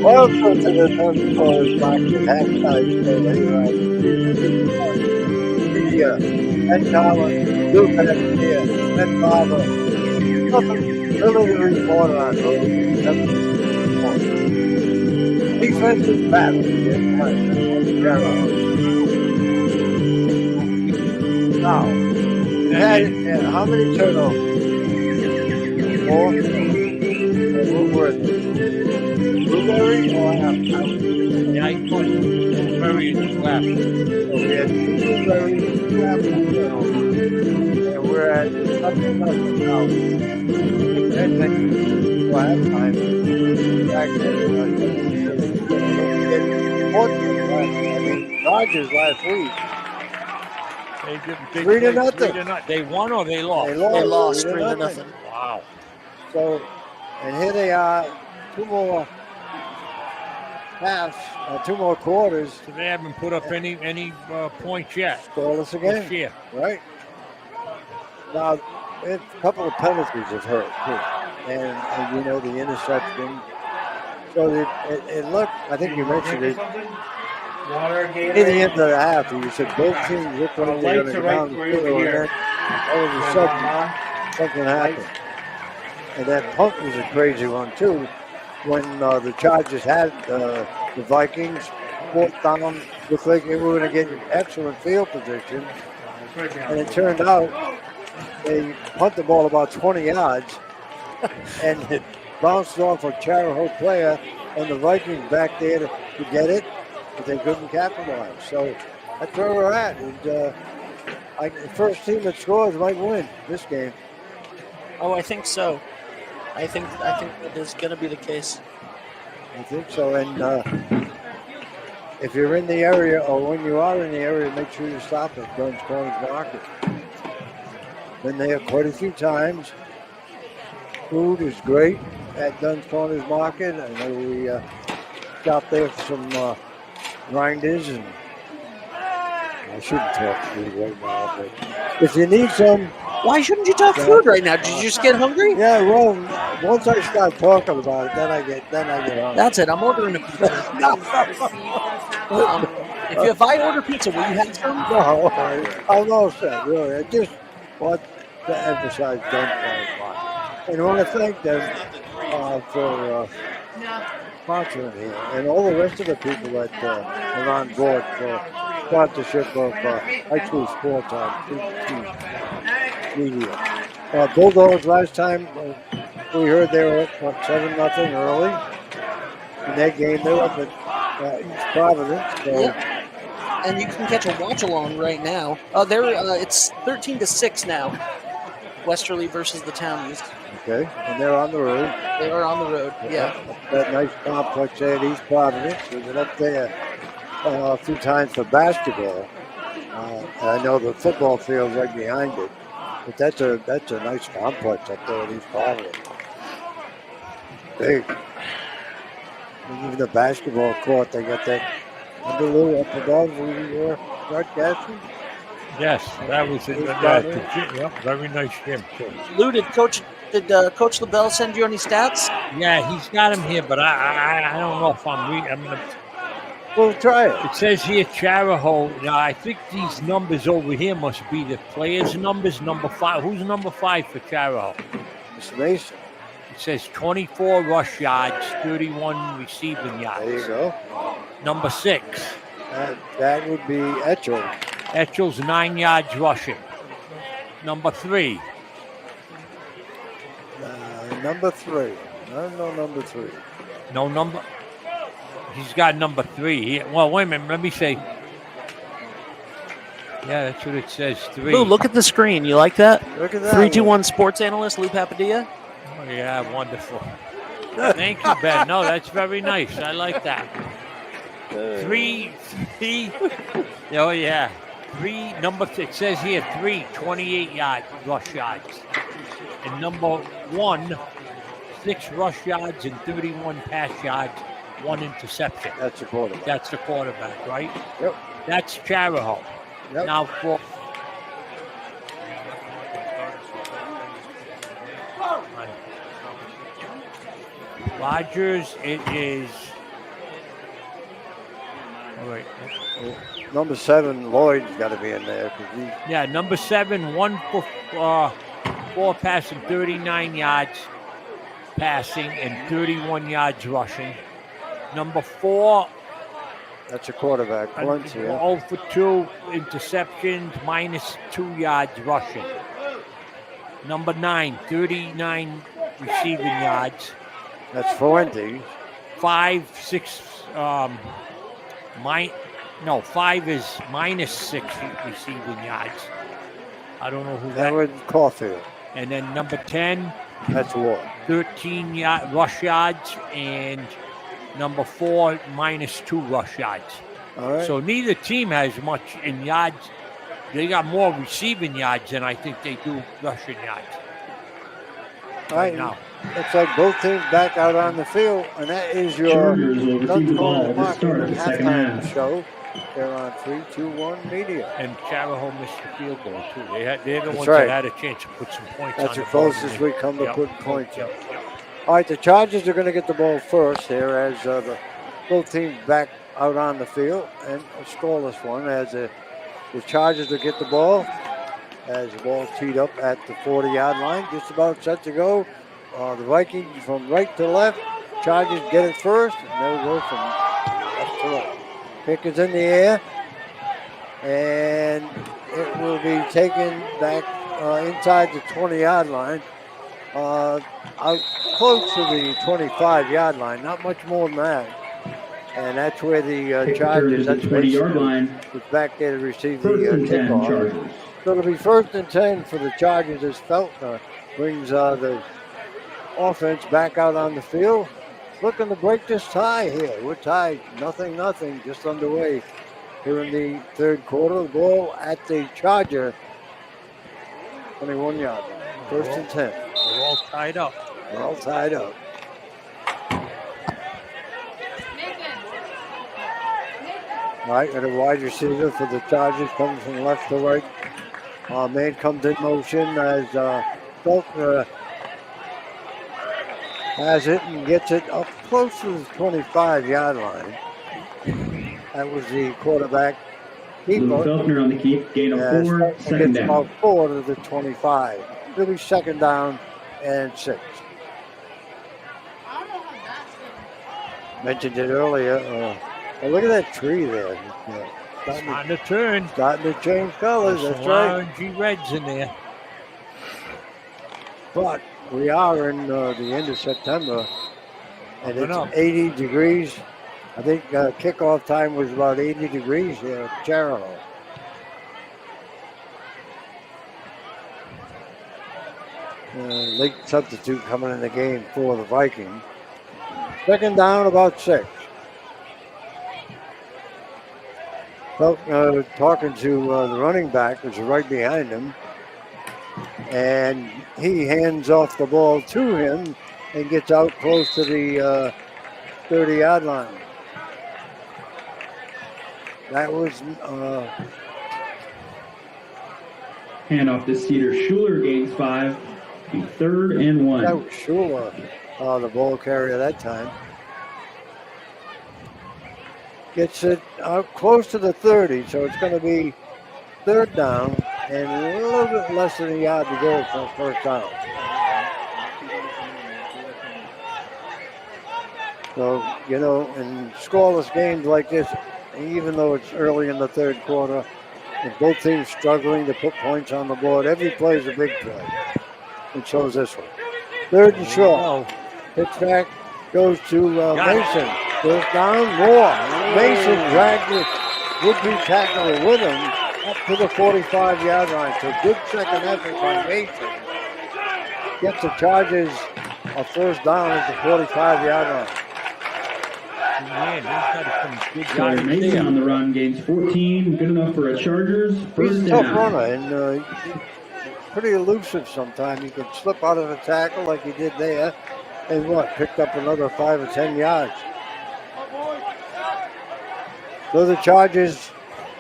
Welcome to the Thunderbolt Boxing Halftime Show. Here, Ed Collins, Luke here, Ed Barber. Nothing really to report on, though. Defensive battle. Now, how many turnovers? 4? What were they? Blueberry or apple? Yeah, I put blueberry in the left. So we had blueberry and apple turnovers. And we're at nothing now. And then for halftime, back then, Dodgers last week. They did 3-0. They won or they lost? They lost 3-0. Wow. So, and here they are, 2 more halves, 2 more quarters. So they haven't put up any points yet. Scoreless again. This year. Right. Now, a couple of penalties have hurt, too. And you know, the interception. So it looked, I think you mentioned it, Water, Gatorade. in the end of the half, you said both teams looked like they were going to go down the field, and then all of a sudden, something happened. And that punt was a crazy one, too. When the Chargers had the Vikings, 4th down, looked like they were going to get an excellent field position. And it turned out they punt the ball about 20 yards, and it bounced off a Chariho player, and the Vikings back there to get it, but they couldn't capitalize. So that's where we're at. And the first team that scores might win this game. Oh, I think so. I think that is going to be the case. I think so. And if you're in the area or when you are in the area, make sure you stop at Dunn's Corners Market. Been there quite a few times. Food is great at Dunn's Corners Market. I know we stopped there for some grinders, and I shouldn't talk food right now, but if you need some. Why shouldn't you talk food right now? Did you just get hungry? Yeah, well, once I start talking about it, then I get hungry. That's it. I'm ordering a pizza. If I order pizza, will you have some? No, I'm all set, really. I just want to emphasize Dunn's Corners Market. And I want to thank them for sponsoring here, and all the rest of the people that are on board for sponsorship of high school sports on media. Bulldogs last time we heard they were up 7-0 early in that game. They were up at East Providence. So. Yep. And you can catch a watch along right now. It's 13-6 now. Westerly versus the Townies. Okay, and they're on the road. They are on the road. Yeah. That nice complex there at East Providence. We went up there a few times for basketball. I know the football field's right behind it, but that's a nice complex up there at East Providence. Big. And even the basketball court, they got that under up above we were broadcasting. Yes, that was it. Yeah, very nice gym too. Lou, did Coach LaBelle send you any stats? Yeah, he's got him here, but I don't know if I'm reading. I'm gonna. We'll try it. It says here Chariho. Now I think these numbers over here must be the players' numbers. Number 5. Who's number 5 for Chariho? Mr. Mason. It says 24 rush yards, 31 receiving yards. There you go. Number 6. That would be Etchell. Etchell's 9 yards rushing. Number 3. Number 3. No number 3. No number. He's got number 3. Well, wait a minute. Let me say. Yeah, that's what it says. 3. Lou, look at the screen. You like that? Look at that. 321 sports analyst Lou Papadilla. Oh, yeah, wonderful. Thank you, Ben. No, that's very nice. I like that. 3. Oh, yeah. 3, number, it says here 3, 28 rush yards. And number 1, 6 rush yards and 31 pass yards, 1 interception. That's the quarterback. That's the quarterback, right? Yep. That's Chariho. Yep. Now for Rogers, it is. All right. Number 7, Lloyd's got to be in there. Yeah, number 7, 1 for 4 passing, 39 yards passing, and 31 yards rushing. Number 4. That's a quarterback. 0 for 2 interceptions, minus 2 yards rushing. Number 9, 39 receiving yards. That's Fuentes. 5, 6. 5 is minus 6 receiving yards. I don't know who that was. Caulfield. And then number 10. That's Ward. 13 rush yards, and number 4 minus 2 rush yards. All right. So neither team has much in yards. They got more receiving yards than I think they do rushing yards. Right now. Looks like both teams back out on the field, and that is your Dunn's Corners Market halftime show. They're on 3-2-1 media. And Chariho missed the field goal too. They're the ones right. that had a chance to put some points That's on the the board. closest we come to putting points up. Yep. All right, the Chargers are going to get the ball first here as both teams back out on the field, and a scoreless one as the Chargers will get the ball as the ball teed up at the 40-yard line, just about set to go. The Vikings from right to left. Chargers get it first, and they'll go from left to right. Pick is in the air, and it will be taken back inside the 20-yard line, out close to the 25-yard line, not much more than that. And that's where the Chargers, that's the 20-yard line. Was back there to receive the First and 10 kickoff. Chargers. So it'll be 1st and 10 for the Chargers as Feltner brings the offense back out on the field. looking to break this tie here. We're tied, nothing, just underway here in the third quarter. The ball at the Charger 21-yard line. First and 10. We're all tied up. We're all tied up. All right, got a wide receiver for the Chargers coming from left to right. Man comes in motion as Faulkner has it and gets it up close to the 25-yard line. That was the quarterback. Luke Faulkner on the keep, gain of 4, second down. About 4 to the 25. It'll be second down and 6. Mentioned it earlier. Oh, look at that tree there. Starting to turn. Starting to change colors. There's That's some right. orangey reds in there. But we are in the end of September, and it's up. 80 degrees. I think kickoff time was about 80 degrees here at Chariho. Late substitute coming in the game for the Vikings. Second down, about 6. Well, talking to the running back, which is right behind him, and he hands off the ball to him and gets out close to the 30-yard line. That was hand off to Cedar Schuler, gains 5, be 3rd and 1. That was Schuler, the ball carrier that time. Gets it out close to the 30, so it's going to be 3rd down and a little bit less than a yard to go for first down. So, you know, in scoreless games like this, even though it's early in the third quarter, and both teams struggling to put points on the board, every play is a big play. And so is this one. 3rd and short. Pitch back goes to Mason. Goes down more. Mason dragged the would-be tackler with him up to the 45-yard line. So good second effort by Mason. Gets the Chargers a first down at the 45-yard line. Man, he's got some good Tyler yards Mason there. on the run, gains 14, good enough for a Chargers first He's a tough down. runner and pretty elusive sometimes. He could slip out of the tackle like he did there and picked up another 5 or 10 yards. So the Chargers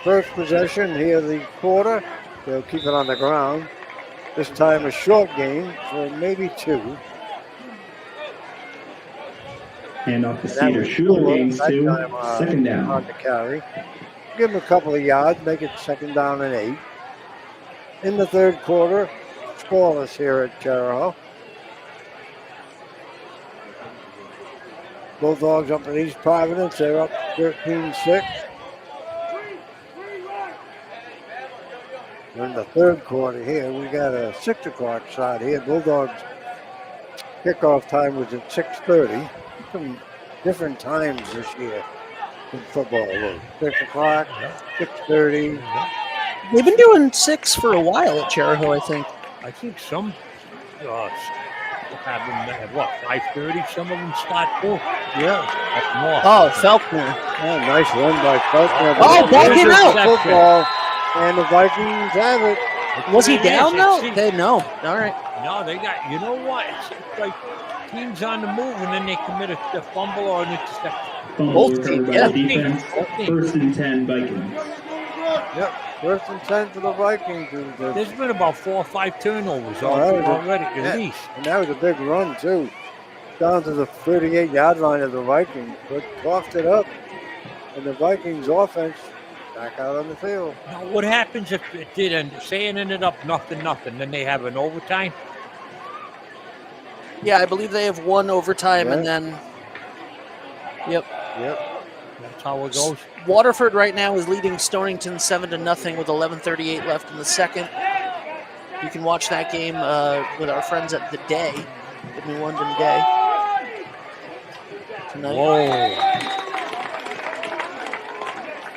first possession here the quarter. They'll keep it on the ground. This time a short gain for maybe 2. Hand off to Cedar Schuler, gains 2, second down. Hard to carry. Give him a couple of yards, make it second down and 8. In the third quarter, scoreless here at Chariho. Bulldogs up in East Providence, they're up 13-6. In the third quarter here, we got a 6 o'clock shot here. Bulldogs kickoff time was at 6:30. Some different times this year in football. 6 o'clock, 6:30. They've been doing 6 for a while at Chariho, I think. I think some have them at 5:30. Some of them start 4. Yeah. That's more. Oh, Faulkner. Yeah, nice run by Faulkner. Oh, back him out. Football, and the Vikings have it. Was he down though? No. All right. No, they got. You know what? It's like teams on the move, and then they commit a fumble or an interception. Fumble recovered by the defense. First and 10 Vikings. Yep, first and 10 for the Vikings. There's been about 4 or 5 turnovers that was already, at least. And that was a big run, too. Down to the 38-yard line of the Vikings, but coughed it up. And the Vikings offense back out on the field. Now, what happens if it didn't? Say it ended up nothing, then they have an overtime? Yeah, I believe they have 1 overtime and then. Yep. That's how it goes. Waterford right now is leading Stonington 7-0 with 11:38 left in the second. You can watch that game with our friends at the Day, the New London Day, tonight. Whoa.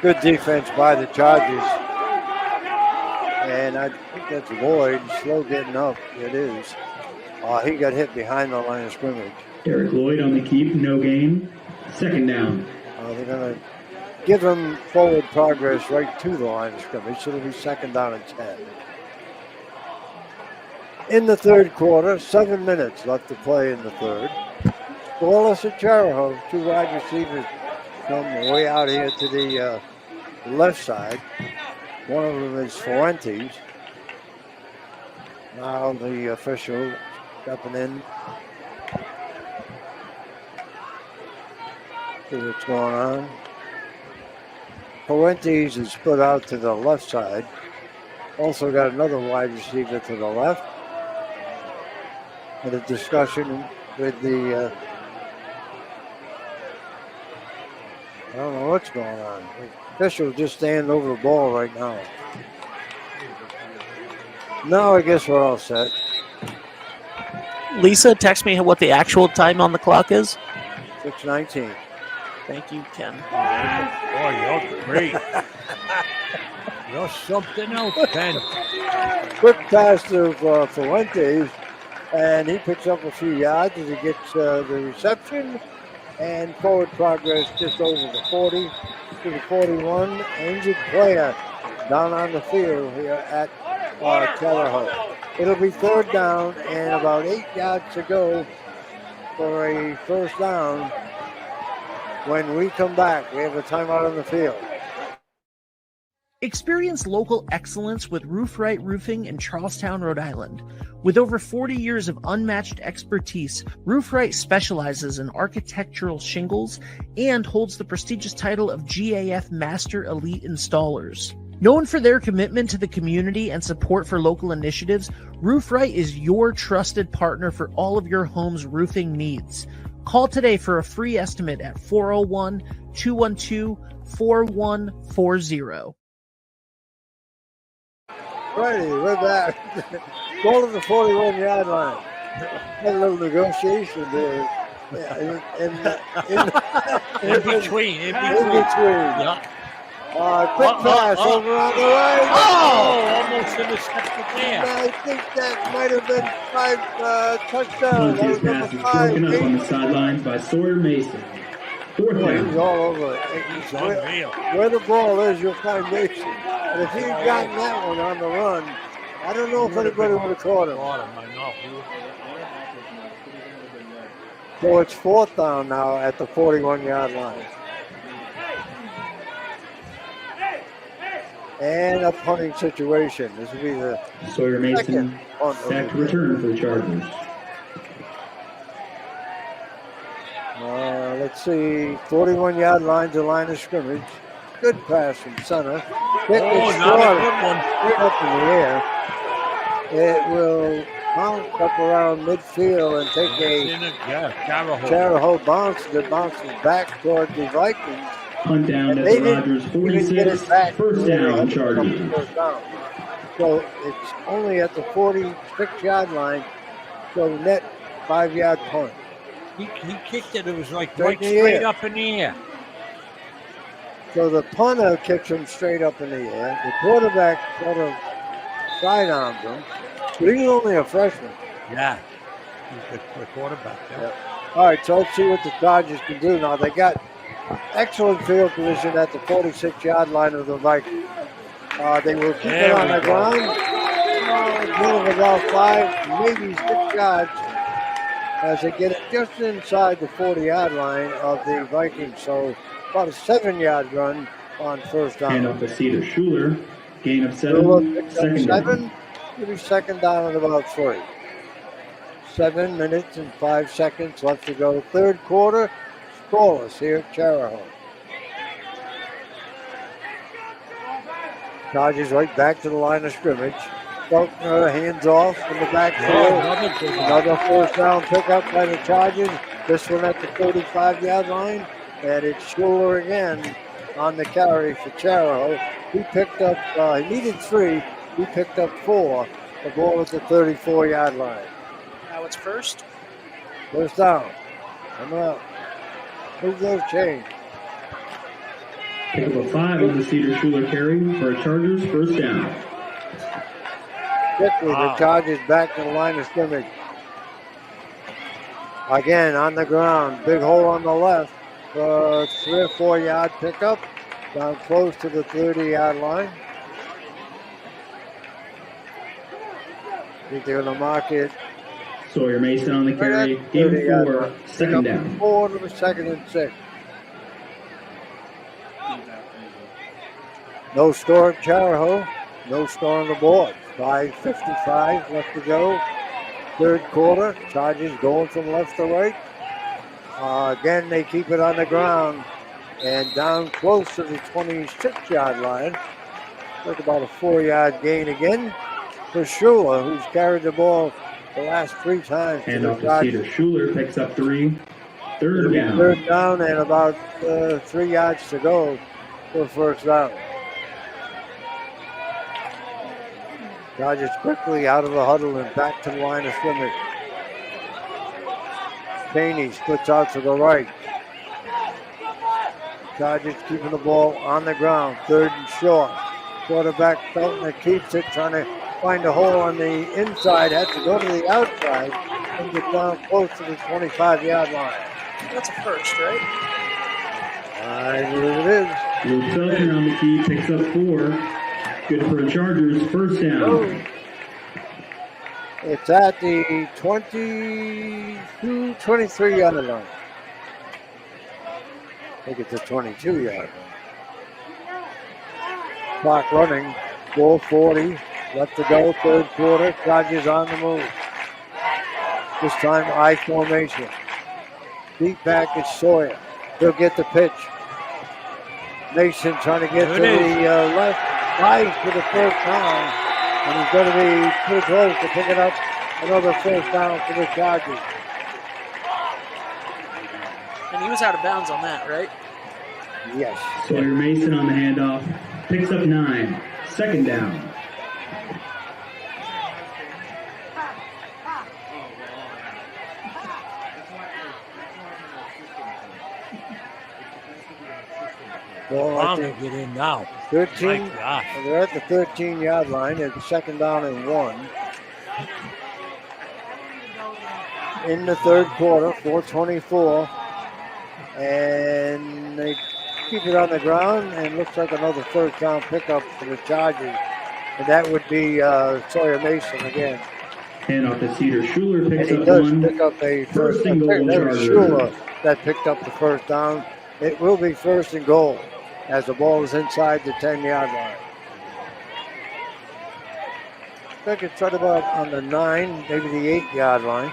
Good defense by the Chargers. And I think that's Lloyd. Slow getting up. It is. He got hit behind the line of scrimmage. Derek Lloyd on the keep, no gain. Second down. They're going to give him forward progress right to the line of scrimmage, so it'll be second down and 10. In the third quarter, 7 minutes left to play in the third. Scoreless at Chariho. Two wide receivers come way out here to the left side. One of them is Fuentes. Now the official stepping in. See what's going on. Fuentes is put out to the left side. Also got another wide receiver to the left. Had a discussion with the I don't know what's going on. The official just standing over the ball right now. No, I guess we're all set. Lisa, text me what the actual time on the clock is. 6:19. Thank you, Ken. Boy, you're great. You're something else, Ben. Quick pass to Fuentes, and he picks up a few yards as he gets the reception, and forward progress just over the 40 to the 41. Injured player down on the field here at Chariho. It'll be third down and about 8 yards to go for a first down. When we come back, we have a timeout on the field. Experience local excellence with Roof Right Roofing in Charlestown, Rhode Island. With over 40 years of unmatched expertise, Roof Right specializes in architectural shingles and holds the prestigious title of GAF Master Elite Installers. Known for their commitment to the community and support for local initiatives, Roof Right is your trusted partner for all of your home's roofing needs. Call today for a free estimate at 401-212-4140. Righty, we're back. Goal to the 41-yard line. Had a little negotiation there. Yeah, in between. Yeah. Quick pass over on the right. Almost intercepted there. I think that might have been 5 touchdowns. That was number 5. Broken up on the sidelines by Sawyer Mason. Fourth down. He's all over it. He's unreal. Where the ball is, you'll find Mason. And if he had gotten that one on the run, I don't know if anybody would have caught him. So it's fourth down now at the 41-yard line. And a punting situation. This will be the Sawyer Mason back to return for the Chargers. Let's see, 41-yard line to line of scrimmage. Good pass from center. Straight up in the air. It will bounce up around midfield and take a Chariho bounce that bounces back toward the Vikings. Hunt down at the Rodgers 46. First down, Chargers. So it's only at the 46-yard line. So net 5-yard punt. He kicked it. It was like right straight up in the air. So the punter kicks him straight up in the air. The quarterback sort of sidearms him. But he's only a freshman. Yeah. He's the quarterback. Yeah. Yep. All right, so let's see what the Chargers can do now. They got excellent field position at the 46-yard line of the Vikings. They will keep it on the ground. Middle of about 5, maybe 6 yards as they get it just inside the 40-yard line of the Vikings. So about a 7-yard run on first down. And up to Cedar Schuler. Gain of 7. Second down. Maybe second down at about 3. 7 minutes and 5 seconds left to go. Third quarter. Scoreless here at Chariho. Chargers right back to the line of scrimmage. Faulkner hands off in the backfield. Another first down pickup by the Chargers. This one at the 35-yard line. And it's Schuler again on the carry for Chariho. He picked up, he needed 3. He picked up 4. The ball at the 34-yard line. Now it's first. First down. Coming up. Who's those change? Pick up a 5 on the Cedar Schuler carry for a Chargers first down. Quickly, the Chargers back to the line of scrimmage. Again, on the ground. Big hole on the left. 3 or 4 yard pickup. Down close to the 30-yard line. I think they're going to mark it. Sawyer Mason on the carry. Game 4, second down. 4 to the 2nd and 6. No score at Chariho. No score on the board. 5:55 left to go. Third quarter. Chargers going from left to right. Again, they keep it on the ground and down close to the 26-yard line. Look, about a 4-yard gain again for Schuler, who's carried the ball the last 3 times. And off the Cedar. Schuler picks up 3. Third down. Third down and about 3 yards to go for first down. Chargers quickly out of the huddle and back to the line of scrimmage. Caney splits out to the right. Chargers keeping the ball on the ground. 3rd and short. Quarterback Feltner keeps it, trying to find a hole on the inside. Has to go to the outside and get down close to the 25-yard line. That's a first, right? I believe it is. Luke Feltner on the key, picks up 4. Good for the Chargers, first down. Oh. It's at the 23-yard line. I think it's a 22-yard. Clock running, 4:40 left to go, third quarter. Chargers on the move. This time, I formation. Deep back is Sawyer. He'll get the pitch. Mason trying to get to the left. Dives for the first down, and he's going to be pretty close to picking up another first down for the Chargers. And he was out of bounds on that, right? Yes. Sawyer Mason on the handoff, picks up 9. Second down. Well, I'm going to get in now. 13. They're at the 13-yard line. It's second down and 1. In the third quarter, 4:24. And they keep it on the ground, and looks like another first down pickup for the Chargers. And that would be Sawyer Mason again. And off the Cedar, Schuler picks and up he does 1. pick up a first and goal. That was Schuler that picked up the first down. It will be first and goal as the ball is inside the 10-yard line. I think it's right about on the 9, maybe the 8-yard line.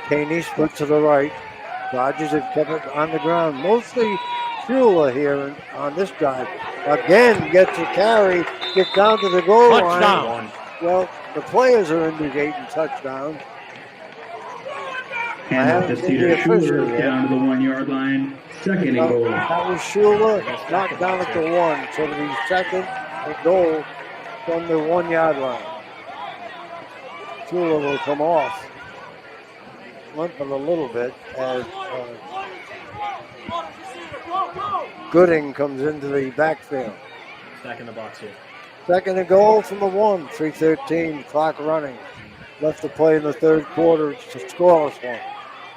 Caney split to the right. Chargers have kept it on the ground. Mostly Schuler here on this drive. Again, gets a carry, gets down to the goal line. Well, the players are indicating touchdown. And off the Cedar, Schuler down to the 1-yard line. Second and goal. That was Schuler knocked down at the 1. So it'll be second and goal from the 1-yard line. Schuler will come off. Limping a little bit as Gooding comes into the backfield. Back in the box here. Second and goal from the 1. 3:13, clock running. Left to play in the third quarter. It's a scoreless one.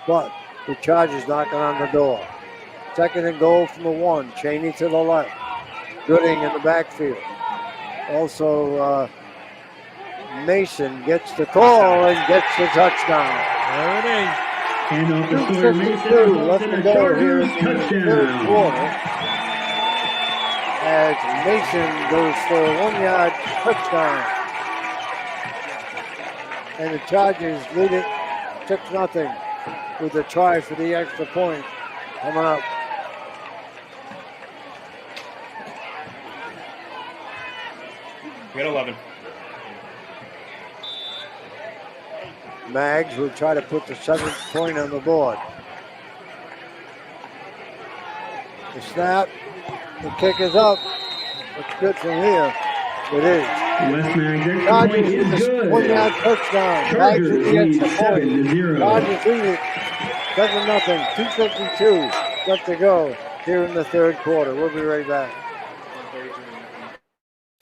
But the Chargers knocking on the door. Second and goal from the 1. Chaney to the left. Gooding in the backfield. Also, Mason gets the call and gets the touchdown. There it is. And off the Sawyer Mason, left to go here in the third quarter. As Mason goes for a 1-yard touchdown. And the Chargers lead it 6-0 with a try for the extra point coming up. We got 11. Maggs will try to put the 7th point on the board. The snap, the kick is up. It's good from here. It is. West Maggs, Chargers is good. 1-yard touchdown. Maggs with the extra point. 7-0. Chargers lead it 7-0. 2:52 left to go here in the third quarter. We'll be right back.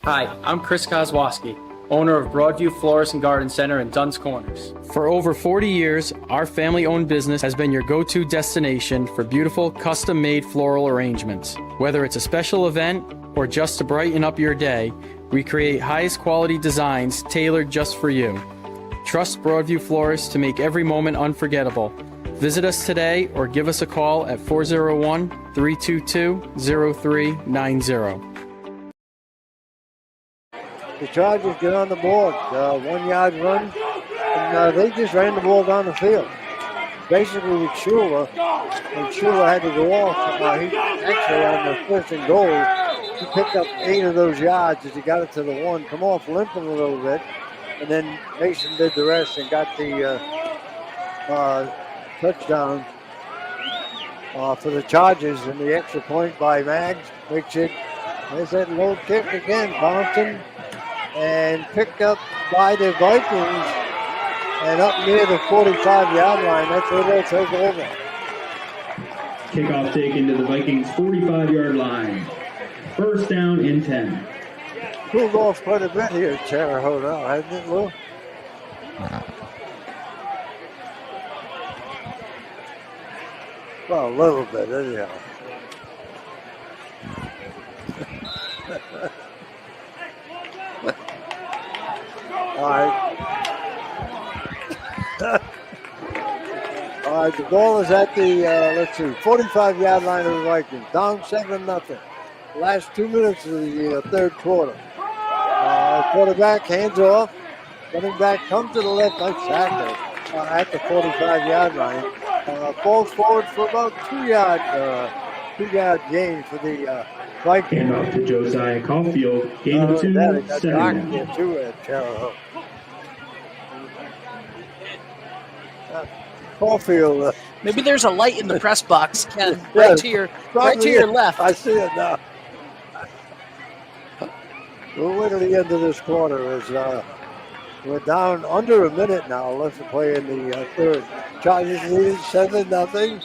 Hi, I'm Chris Kozłowski, owner of Broadview Florist and Garden Center in Duns Corners. For over 40 years, our family-owned business has been your go-to destination for beautiful, custom-made floral arrangements. Whether it's a special event or just to brighten up your day, we create highest quality designs tailored just for you. Trust Broadview Florists to make every moment unforgettable. Visit us today or give us a call at 401-322-0390. The Chargers get on the board, 1 yard run, and they just ran the ball down the field. Basically with Shula, and Shula had to go off. He actually on the 1st and goal, he picked up 8 of those yards as he got it to the 1, come off limping a little bit, and then Mason did the rest and got the touchdown for the Chargers, and the extra point by Maggs makes it, there's that low kick again, bouncing, and picked up by the Vikings, and up near the 45-yard line. That's where they'll take over. Kickoff taken to the Vikings 45-yard line. First down and 10. Cooled off quite a bit here at Chariho now, hasn't it, Lou? Well, a little bit, anyhow. All right. All right, the ball is at the, 45-yard line of the Vikings. Down 7-0. Last 2 minutes of the third quarter. Quarterback hands off. Running back comes to the left, nice tackle at the 45-yard line. Falls forward for about 2-yard gain for the Vikings. Hand off to Josiah Caulfield. Gain of 2, second down. Two at Chariho. Caulfield. Maybe there's a light in the press box, Ken, right to your left. I see it now. We'll wait till the end of this quarter as we're down under a minute now left to play in the third. Chargers leading 7-0.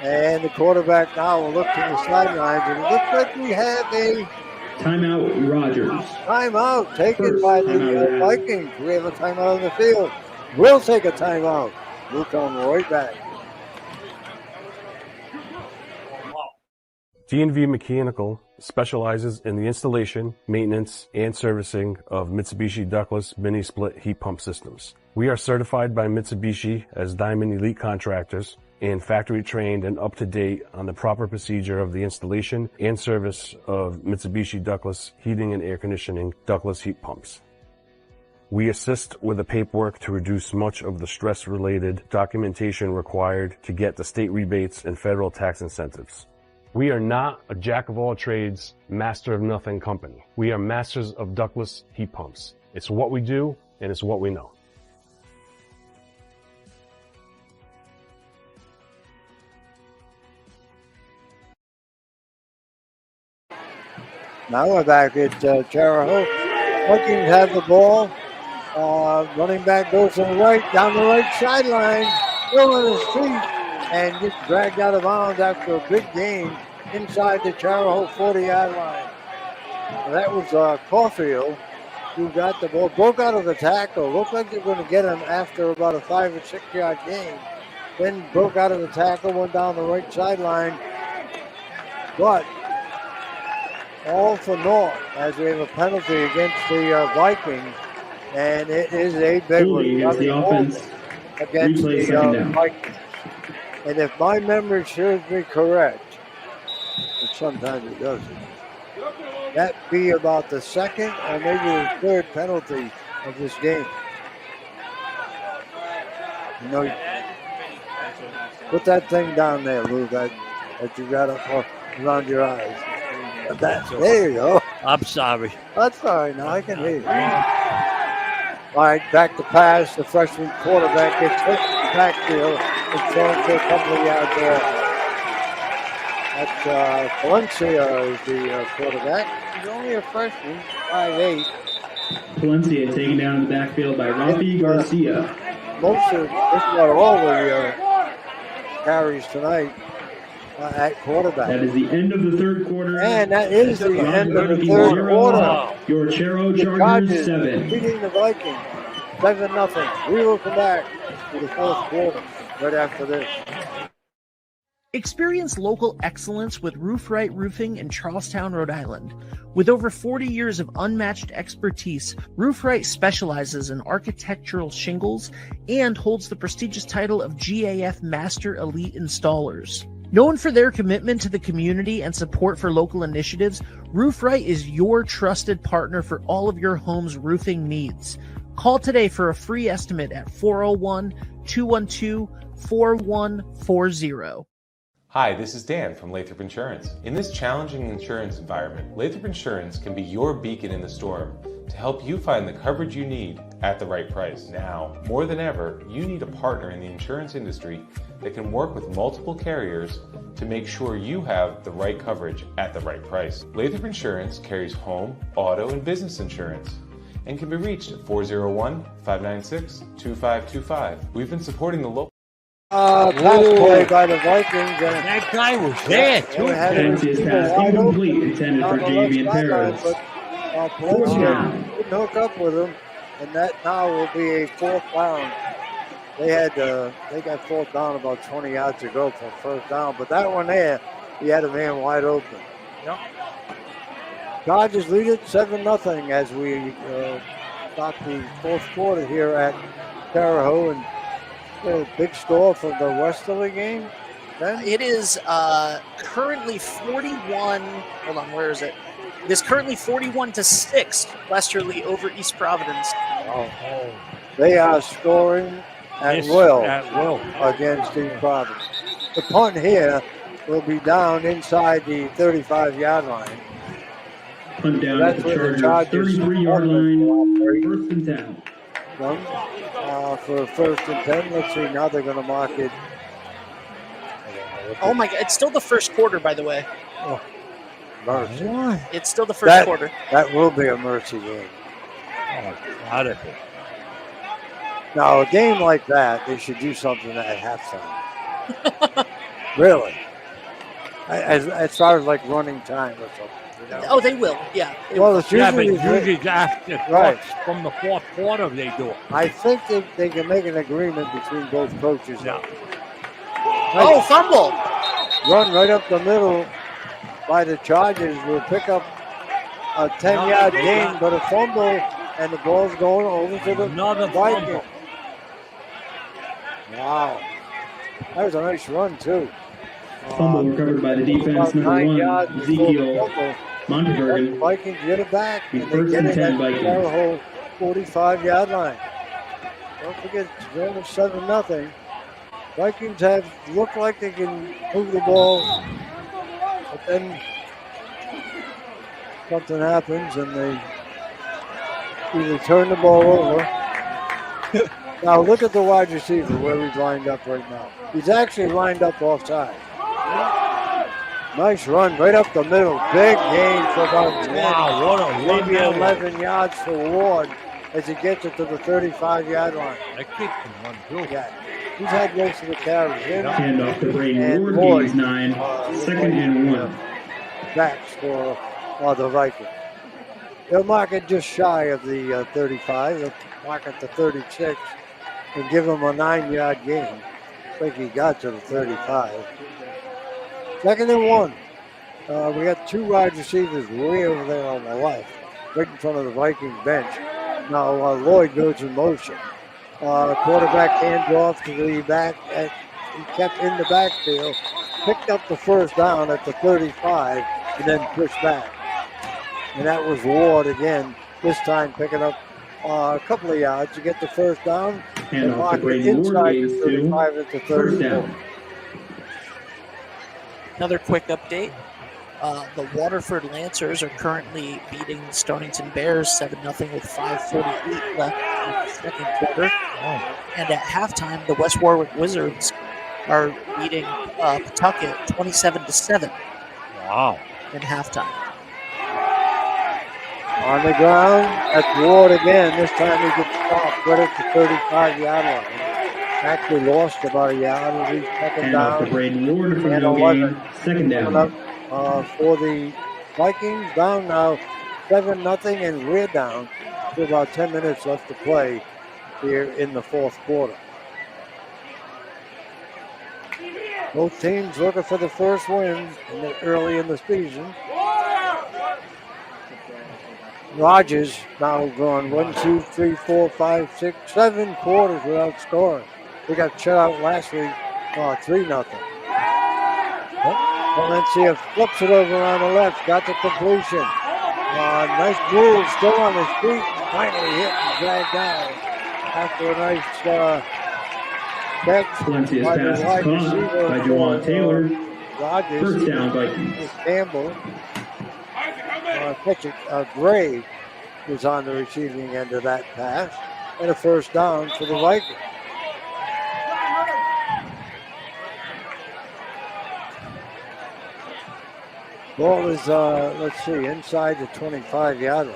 And the quarterback now will look to the sidelines, and it looks like we have a timeout, Rogers. Timeout taken by the Vikings. We have a timeout on the field. We'll take a timeout. We'll come right back. D&V Mechanical specializes in the installation, maintenance, and servicing of Mitsubishi ductless mini-split heat pump systems. We are certified by Mitsubishi as Diamond Elite Contractors and factory trained and up to date on the proper procedure of the installation and service of Mitsubishi ductless heating and air conditioning ductless heat pumps. We assist with the paperwork to reduce much of the stress-related documentation required to get the state rebates and federal tax incentives. We are not a jack-of-all-trades, master-of-nothing company. We are masters of ductless heat pumps. It's what we do, and it's what we know. Now we're back at Chariho. Vikings have the ball. Running back goes to the right, down the right sideline, still on his feet, and gets dragged out of bounds after a big gain inside the Chariho 40-yard line. That was Caulfield who got the ball, broke out of the tackle. Looked like they were going to get him after about a 5 or 6 yard gain. Then broke out of the tackle, went down the right sideline. But all for naught as we have a penalty against the Vikings. And it is a big one against the Vikings. And if my memory serves me correct, but sometimes it doesn't, that'd be about the second or maybe the third penalty of this game. You know, put that thing down there, Lou, that you got up around your eyes. There you go. I'm sorry. That's all right. Now I can hear you. All right, back to pass. The freshman quarterback gets hit in the backfield and thrown to a couple of yards off. That's Valencia is the quarterback. He's only a freshman, 5'8". Valencia taken down in the backfield by Rafi Garcia. Most of, this is about all the carries tonight. at quarterback. That is the end of the third quarter. And that is the end of the Vikings third 0, quarter. Your Chariho The Chargers 7. beating the Vikings 7-0. We will come back to the fourth quarter right after this. Experience local excellence with Roof-Rite Roofing in Charlestown, Rhode Island. With over 40 years of unmatched expertise, Roof-Rite specializes in architectural shingles and holds the prestigious title of GAF Master Elite Installers. Known for their commitment to the community and support for local initiatives, Roof-Rite is your trusted partner for all of your home's roofing needs. Call today for a free estimate at 401-212-4140. Hi, this is Dan from Lathrop Insurance. In this challenging insurance environment, Lathrop Insurance can be your beacon in the storm to help you find the coverage you need at the right price. Now, more than ever, you need a partner in the insurance industry that can work with multiple carriers to make sure you have the right coverage at the right price. Lathrop Insurance carries home, auto, and business insurance and can be reached at 401-596-2525. We've been supporting the local Pass play by the Vikings. That guy was there, too. Fancy's pass incomplete, intended for Jamie Perez. Fourth down. Couldn't hook up with him, and that now will be a fourth down. They got fourth down about 20 yards to go for first down, but that one there, he had a man wide open. Yep. Chargers lead it 7-0 as we start the fourth quarter here at Chariho, and a big score for the Westerly game. Ben? It is currently 41. Hold on, where is it? It is currently 41-6 Westerly over East Providence. Oh. They are scoring at will against East Providence. The punt here will be down inside the 35-yard line. Punt down at the Chargers 33-yard line, first and 10. For first and 10. Let's see, now they're going to mark it. Oh my God, it's still the first quarter, by the way. Oh, mercy. It's still the first quarter. That will be a mercy game. Oh, out of it. Now, a game like that, they should do something at halftime. Really. As far as like running time or something. You know? Oh, they will, yeah. Well, it's usually, after from the fourth quarter they do it. I think they can make an agreement between both coaches. Yeah. Oh, fumble! Run right up the middle by the Chargers will pick up a 10-yard gain, but a fumble, and the ball's going over to the Vikings. Wow. That was a nice run, too. Fumble recovered by the defense, number 1, Ezekiel Montebergen. Vikings get it back. The first and 10 Vikings. Chariho 45-yard line. Don't forget, it's only 7-0. Vikings have looked like they can move the ball, but then something happens and they either turn the ball over. Now look at the wide receiver where he's lined up right now. He's actually lined up offside. Nice run right up the middle. Big gain for about 10. Wow, what a run. Maybe 11 yards for Ward as he gets it to the 35-yard line. That kid can run too. Yeah. He's had most of the carries in. Hand off to Braden Ward, gains 9, second and 1. Backs for the Vikings. They'll mark it just shy of the 35. They'll mark it to 36 and give him a 9-yard gain. I think he got to the 35. Second and 1. We got two wide receivers way over there on the left, right in front of the Vikings bench. Now Lloyd goes in motion. Quarterback hands off to the back. He kept in the backfield, picked up the first down at the 35, and then pushed back. And that was Ward again, this time picking up a couple of yards to get the first down. And mark it inside the 35 at the 34. Another quick update. The Waterford Lancers are currently beating the Stonington Bears 7-0 with 5:48 left in the second quarter. And at halftime, the West Warwick Wizards are beating Pawtucket 27-7. Wow. In halftime. On the ground, that's Ward again. This time he gets stopped right at the 35-yard line. Actually lost about a yard. It'll be second And off down. to Braden Ward from And no 11. gain. Second down. For the Vikings, down now 7-0, and we're down to about 10 minutes left to play here in the fourth quarter. Both teams looking for the first win early in the season. Rogers now gone 1, 2, 3, 4, 5, 6, 7 quarters without scoring. They got shut out last week, 3-0. Valencia flips it over on the left, got the completion. Nice move, still on his feet, finally hit and dragged down after a nice catch Valencia's by pass the is wide caught receiver by Juwan Taylor. Rogers. First down, Vikings. Campbell. Gray was on the receiving end of that pass, and a first down for the Vikings. Ball is, inside the 25-yard line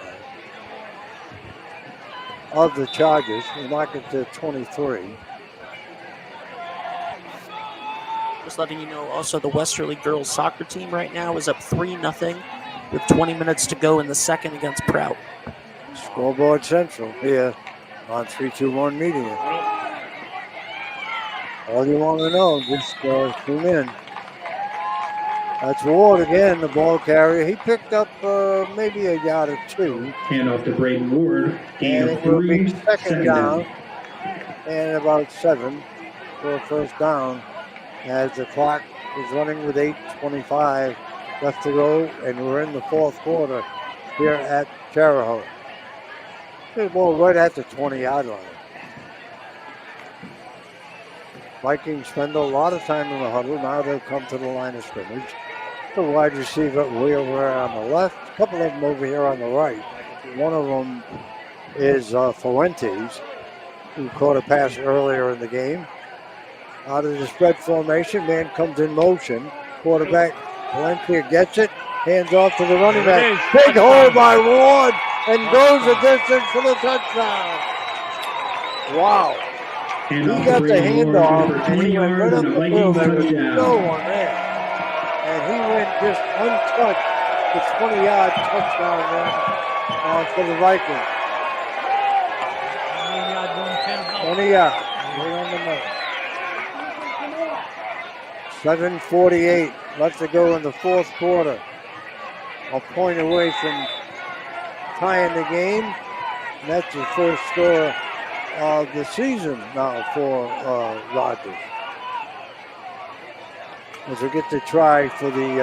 of the Chargers. We mark it to 23. Just letting you know, also the Westerly girls soccer team right now is up 3-0 with 20 minutes to go in the second against Prout. Scoreboard Central here on 321 Media. All you want to know, just tune in. That's Ward again, the ball carrier. He picked up maybe a yard or two. Hand off to Braden Ward. Gain And of it will 3. be second down. down. And about 7 for a first down as the clock is running with 8:25 left to go, and we're in the fourth quarter here at Chariho. The ball right at the 20-yard line. Vikings spend a lot of time in the huddle. Now they'll come to the line of scrimmage. The wide receiver over on the left, a couple of them over here on the right. One of them is Fuentes, who caught a pass earlier in the game. Out of the spread formation, man comes in motion. Quarterback Valencia gets it, hands off to the running back. Big hole by Ward, and goes the distance for the touchdown. Wow. He got the handoff, and he went right up the middle. There was no one there. And he went just untouched. The 20-yard touchdown run for the Vikings. 20 yards. Right on the money. 7:48 left to go in the fourth quarter. A point away from tying the game. And that's the first score of the season now for Rogers. As we get to try for the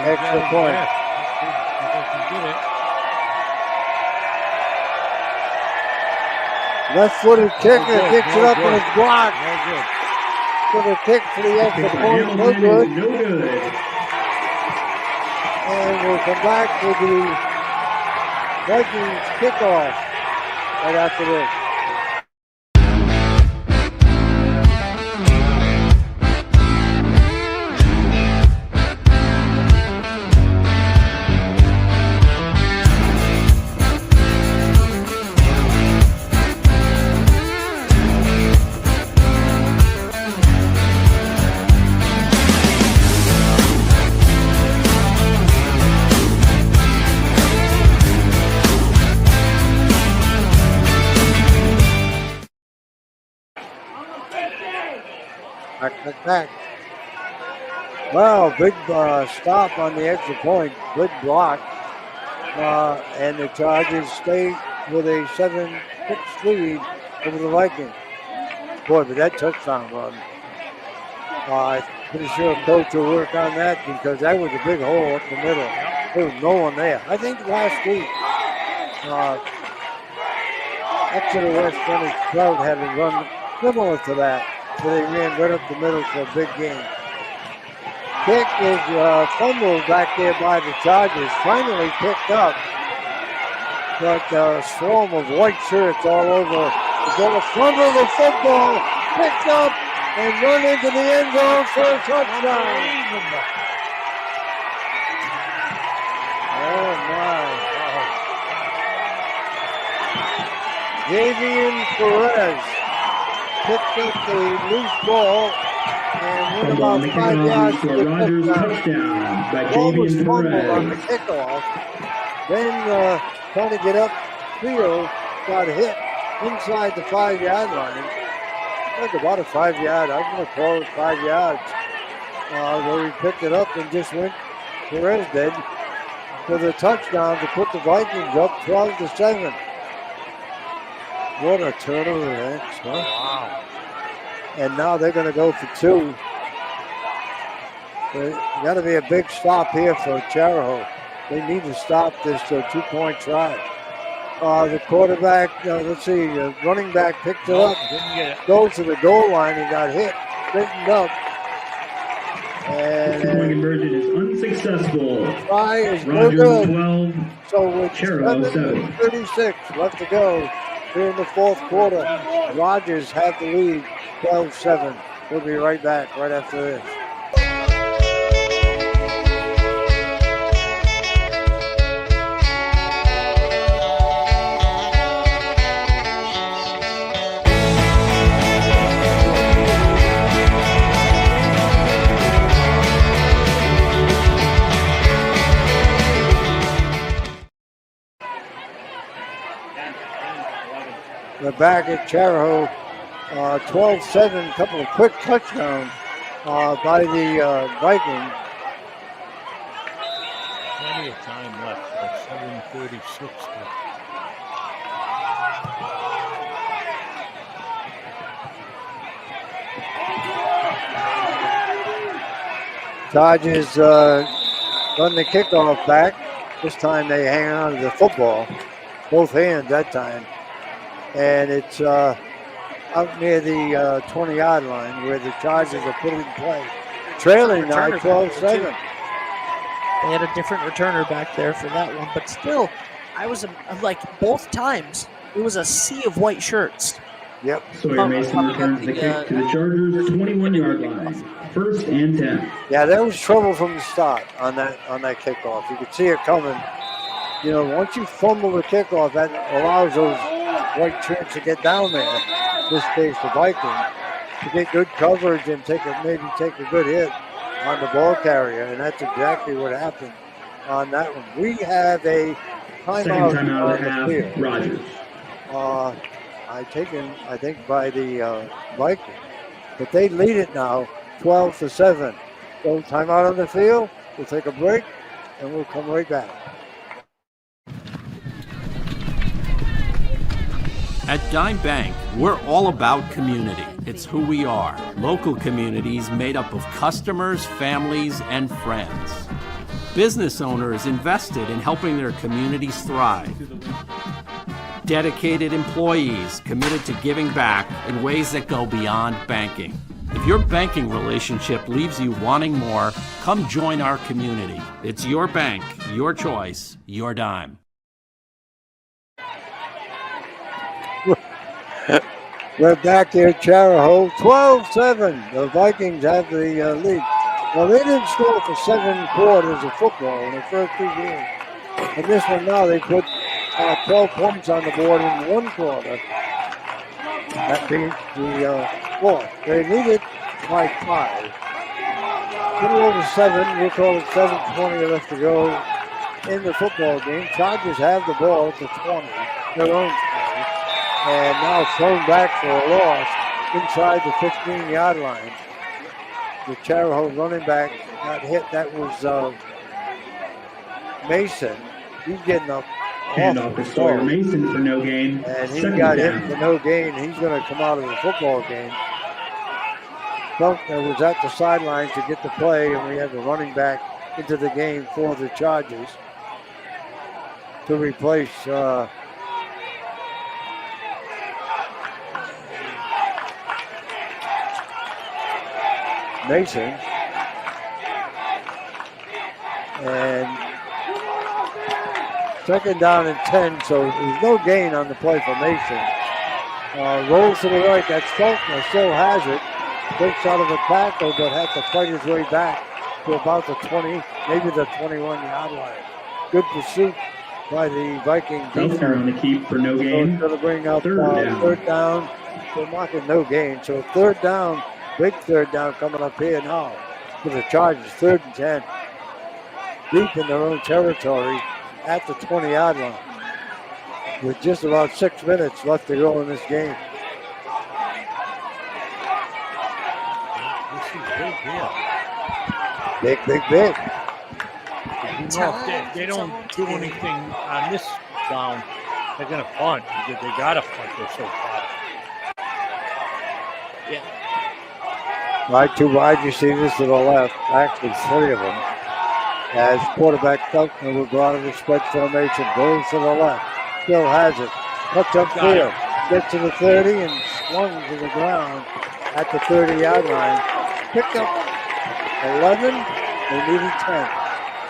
extra point. Left-footed kicker picks it up and it's blocked. So the kick for the extra point, no good. And we'll come back to the Vikings kickoff right after this. Back. Well, big stop on the extra point. Good block. And the Chargers stay with a 7-6 lead over the Vikings. Boy, but that touchdown run. I'm pretty sure coach will work on that because that was a big hole up the middle. There was no one there. I think last week, Exeter West Greenwich Cloud had a run similar to that. So they ran right up the middle for a big game. Kick is fumbled back there by the Chargers. Finally picked up. But a swarm of white shirts all over. They're going to fumble the football. Picked up and run into the end zone for a touchdown. Oh, my. Javian Perez picked up the loose ball and went about 5 yards to the Rogers touchdown by Javian fumbled on the Perez. kickoff. Then trying to get upfield, got hit inside the 5-yard line. Like about a 5-yard. I'm going to call it 5 yards. Where he picked it up and just went, Perez did, for the touchdown to put the Vikings up 12-7. What a turn of events, huh? Wow. And now they're going to go for 2. There's got to be a big stop here for Chariho. They need to stop this 2-point try. The quarterback, let's see, running back picked it up, goes to the goal line and got hit, straightened up. And The point conversion is unsuccessful. Try is no Rogers good. 12, So with Chariho 7. 36 left to go here in the fourth quarter, Rogers have the lead, 12-7. We'll be right back right after this. We're back at Chariho, 12-7, couple of quick touchdowns by the Vikings. Plenty of time left. That's 7:36. Chargers run the kickoff back. This time they hang on to the football, both hands that time. And it's out near the 20-yard line where the Chargers are putting play. Trailing now 12-7. They had a different returner back there for that one, but still, I'm like, both times, it was a sea of white shirts. Yep. Sawyer Mason returns the kick to the Chargers' 21-yard line. 1st and 10. Yeah, there was trouble from the start on that kickoff. You could see it coming. You know, once you fumble the kickoff, that allows those white shirts to get down there. In this case, the Vikings, to get good coverage and maybe take a good hit on the ball carrier, and that's exactly what happened on that one. We have a timeout, Second timeout of the half, field. Rogers. I think by the Vikings, but they lead it now 12-7. So timeout on the field. We'll take a break and we'll come right back. At Dime Bank, we're all about community. It's who we are. Local communities made up of customers, families, and friends. Business owners invested in helping their communities thrive. Dedicated employees committed to giving back in ways that go beyond banking. If your banking relationship leaves you wanting more, come join our community. It's your bank, your choice, your dime. We're back here at Chariho, 12-7. The Vikings have the lead. Well, they didn't score for 7 quarters of football in the first 2 games. And this one now, they put 12 points on the board in 1 quarter. That being the fourth. They lead it by 5. A little over 7. We'll call it 7:20 left to go in the football game. Chargers have the ball at the 20, their own 20. And now thrown back for a loss inside the 15-yard line. The Chariho running back got hit. That was Mason. He's getting up. Hand off to Sawyer Mason for no gain. And he Second got down. hit for no gain. He's going to come out of the football game. Faulkner was at the sideline to get the play, and we have the running back into the game for the Chargers to replace Mason. And second down and 10, so there's no gain on the play for Mason. Rolls to the right, that's Faulkner, still has it. Breaks out of a tackle, but has to fight his way back to about the 20, maybe the 21-yard line. Good pursuit by the Vikings. Felkner on the keep for no gain. So it's going to bring up third down. They're marking no gain. So third down, big third down coming up here now for the Chargers. 3rd and 10. Deep in their own territory at the 20-yard line. With just about 6 minutes left to go in this game. This is big here. Big. You know, if they don't do anything on this down, they're going to punt. They got to punt. They're so far. Yeah. Right, 2 wide receivers to the left. Actually, 3 of them. As quarterback Felkner will go out of the spread formation. Goes to the left. Still has it. Cuts up field. Gets to the 30 and swung to the ground at the 30-yard line. Picked up 11. They needed 10.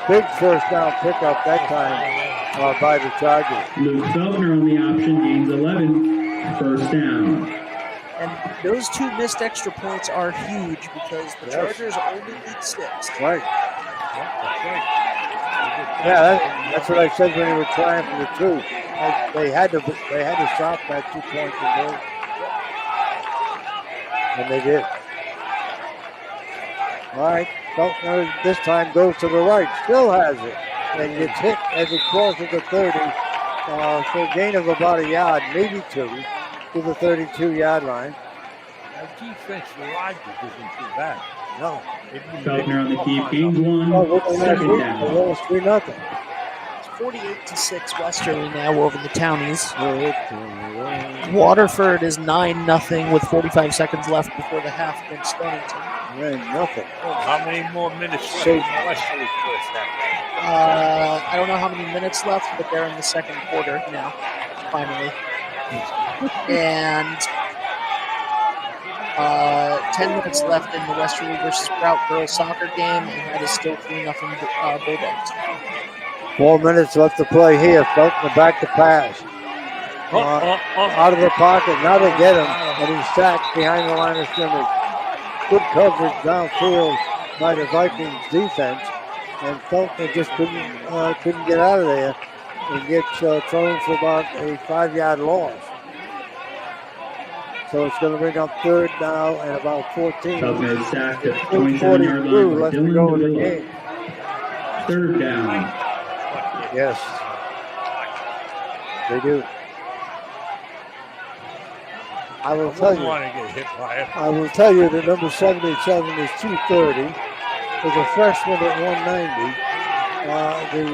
Big first down pickup that time by the Chargers. Luke Felkner on the option, gains 11, first down. And those 2 missed extra points are huge because the Chargers only need 6. Right. Yeah, that's what I said when they were trying for the 2. They had to stop that 2-point conversion. And they did. All right, Felkner this time goes to the right, still has it, and gets hit as he crosses the 30 for a gain of about a yard, maybe 2, to the 32-yard line. That defense, the Rodgers isn't too bad. No. Felkner on the keep, gains 1, 2nd down. It's 3-0. It's 48-6 Westerly now over the Townies. Waterford is 9-0 with 45 seconds left before the half against Stonington. 9-0. How many more minutes left in Westerly first half? I don't know how many minutes left, but they're in the second quarter now, finally. And 10 minutes left in the Westerly versus Sprout girls soccer game, and that is still 3-0 Bulldogs. 4 minutes left to play here. Felkner back to pass. Out of the pocket. Now they get him, and he's sacked behind the line of scrimmage. Good coverage downfield by the Vikings defense, and Felkner just couldn't get out of there and gets thrown for about a 5-yard loss. So it's going to bring up 3rd now and about 14. Felkner is sacked at 27-yard line left by to go in the Dylan game. 3rd down. Yes, they do. I will tell you. I will tell you that number 77 is 230. Is a freshman at 190. The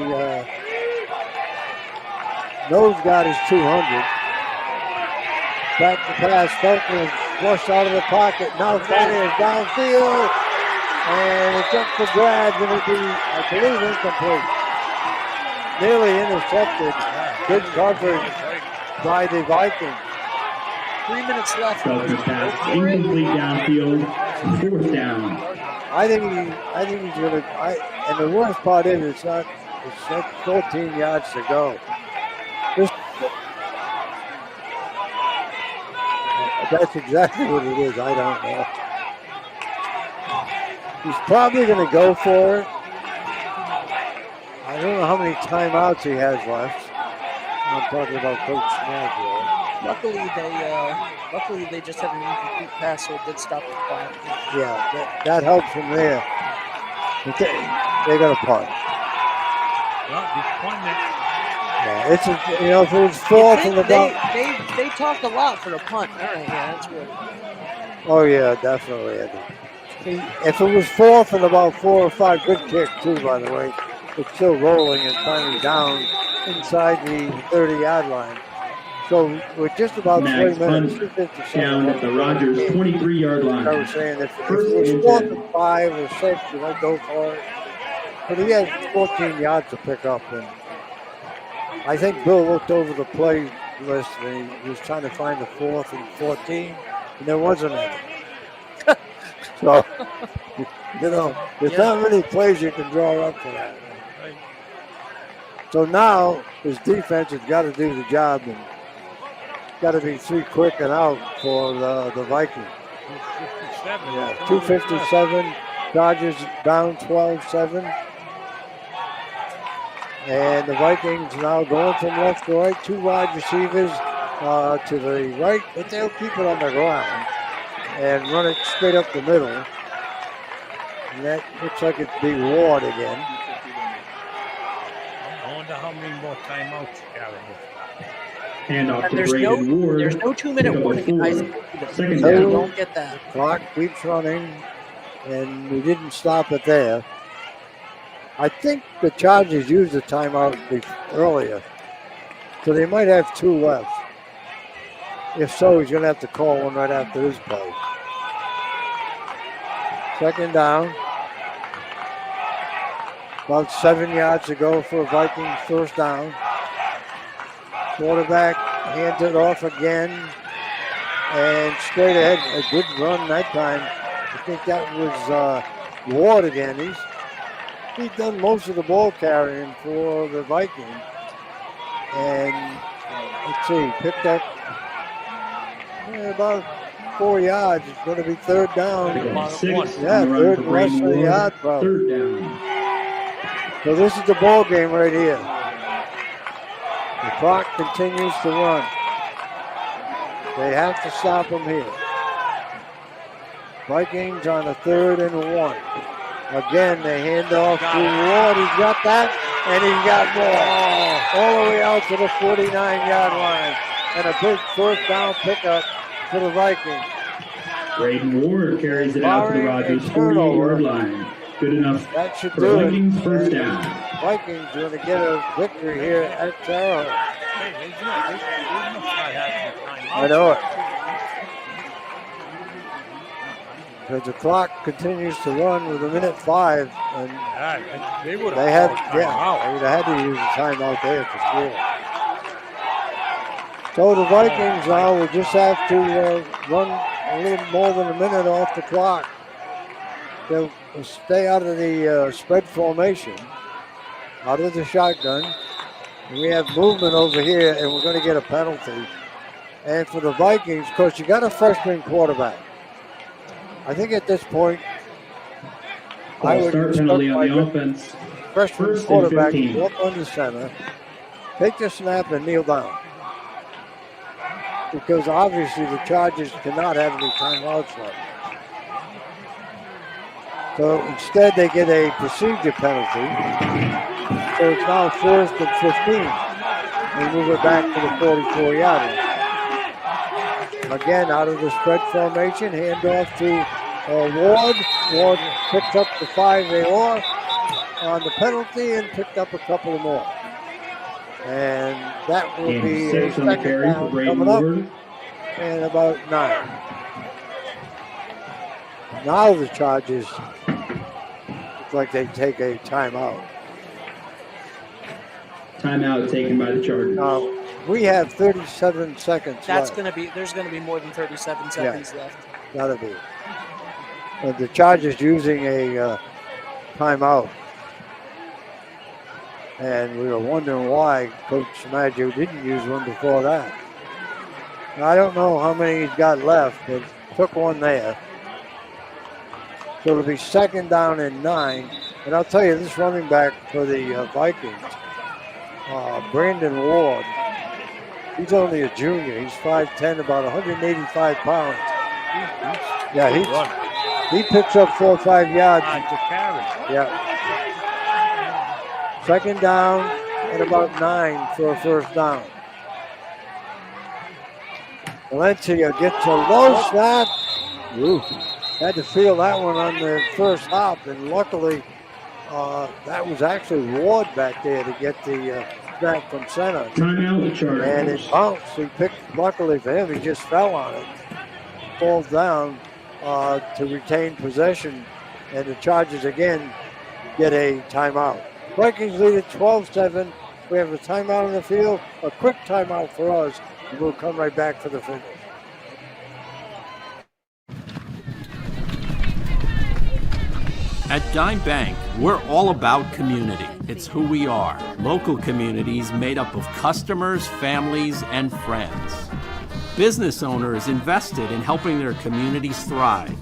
nose guard is 200. Back to pass. Felkner flushed out of the pocket. Now fires downfield, and it's up for grabs, and it'll be, I believe, incomplete. Nearly intercepted. Good coverage by the Vikings. 3 minutes left. Felkner pass incomplete downfield, 4th down. I think he's gonna. And the worst part is it's not 14 yards to go. That's exactly what it is. I don't know. He's probably going to go for it. I don't know how many timeouts he has left. I'm talking about Coach Snagwell. Luckily they just had an incomplete pass, so it did stop the clock. Yeah, that helps from there. They got a punt. Well, disappointment. Yeah, it's if it was 4th and about. They talked a lot for a punt. All right, yeah, that's good. Oh yeah, definitely. If it was 4th and about 4 or 5, good kick too, by the way. It's still rolling and finally down inside the 30-yard line. So we're just about 3 minutes. Down at the Rogers 23-yard line. I was saying if it was 4th and 5 or 6, you might go for it. But he had 14 yards to pick up, and I think Bill looked over the play list and he was trying to find the 4th and 14, and there wasn't any. So, there's not many plays you can draw up for that. So now his defense has got to do the job and got to be 3 quick and out for the Vikings. 2:57. Dodgers down 12-7. And the Vikings now going from left to right, 2 wide receivers to the right, but they'll keep it on the ground and run it straight up the middle. And that looks like it'd be Ward again. I wonder how many more timeouts you got. Handoff to there's Braden Ward. There's no 2-minute warning, guys. Second So down. don't get that. Clock keeps running, and we didn't stop it there. I think the Chargers used the timeout earlier, so they might have 2 left. If so, he's going to have to call one right after this play. Second down. About 7 yards to go for a Vikings first down. Quarterback hands it off again. And straight ahead, a good run that time. I think that was Ward again. He's done most of the ball carrying for the Vikings. And let's see, picked up about 4 yards. It's going to be third down. Yeah, third and less than a yard probably. Third down. So this is the ball game right here. The clock continues to run. They have to stop them here. Vikings on a 3rd and 1. Again, they hand off to Ward. He's got that, and he's got more. All the way out to the 49-yard line. And a big first down pickup for the Vikings. Braden Ward carries it out to the Rodgers 48-yard line. Good enough that should for do Vikings it. first down. Vikings going to get a victory here at Chariho. I know it. Because the clock continues to run with 1:05, and they would have had to use the timeout there for sure. So the Vikings now will just have to run a little more than a minute off the clock. They'll stay out of the spread formation, out of the shotgun. And we have movement over here, and we're going to get a penalty. And for the Vikings, of course, you got a freshman quarterback. I think at this point, I would start penalty on the offense. Freshman quarterback, walk under center, take the snap, and kneel down. Because obviously the Chargers cannot have any timeouts left. So instead they get a procedure penalty. So it's now 1st and 15. They move it back to the 44-yard line. Again, out of the spread formation, handoff to Ward. Ward picks up the 5 they lost on the penalty and picked up a couple more. And that will be a second down coming up and about 9. Now the Chargers look like they take a timeout. Timeout taken by the Chargers. Now, we have 37 seconds left. There's going to be more than 37 seconds left. Gotta be. The Chargers using a timeout. And we were wondering why Coach Maggio didn't use one before that. Now, I don't know how many he's got left, but took one there. So it'll be second down and 9. And I'll tell you, this running back for the Vikings, Brandon Ward, he's only a junior. He's 5'10", about 185 pounds. Yeah, he picks up 4 or 5 yards. Yeah. Second down and about 9 for a first down. Valencia gets a low snap. Ooh. Had to feel that one on the first hop, and luckily that was actually Ward back there to get the snap from center. Timeout, Chargers. And it bounced. He picked, luckily for him, he just fell on it. Falls down to retain possession, and the Chargers again get a timeout. Vikings lead at 12-7. We have a timeout on the field, a quick timeout for us, and we'll come right back for the finish. At Dime Bank, we're all about community. It's who we are. Local communities made up of customers, families, and friends. Business owners invested in helping their communities thrive.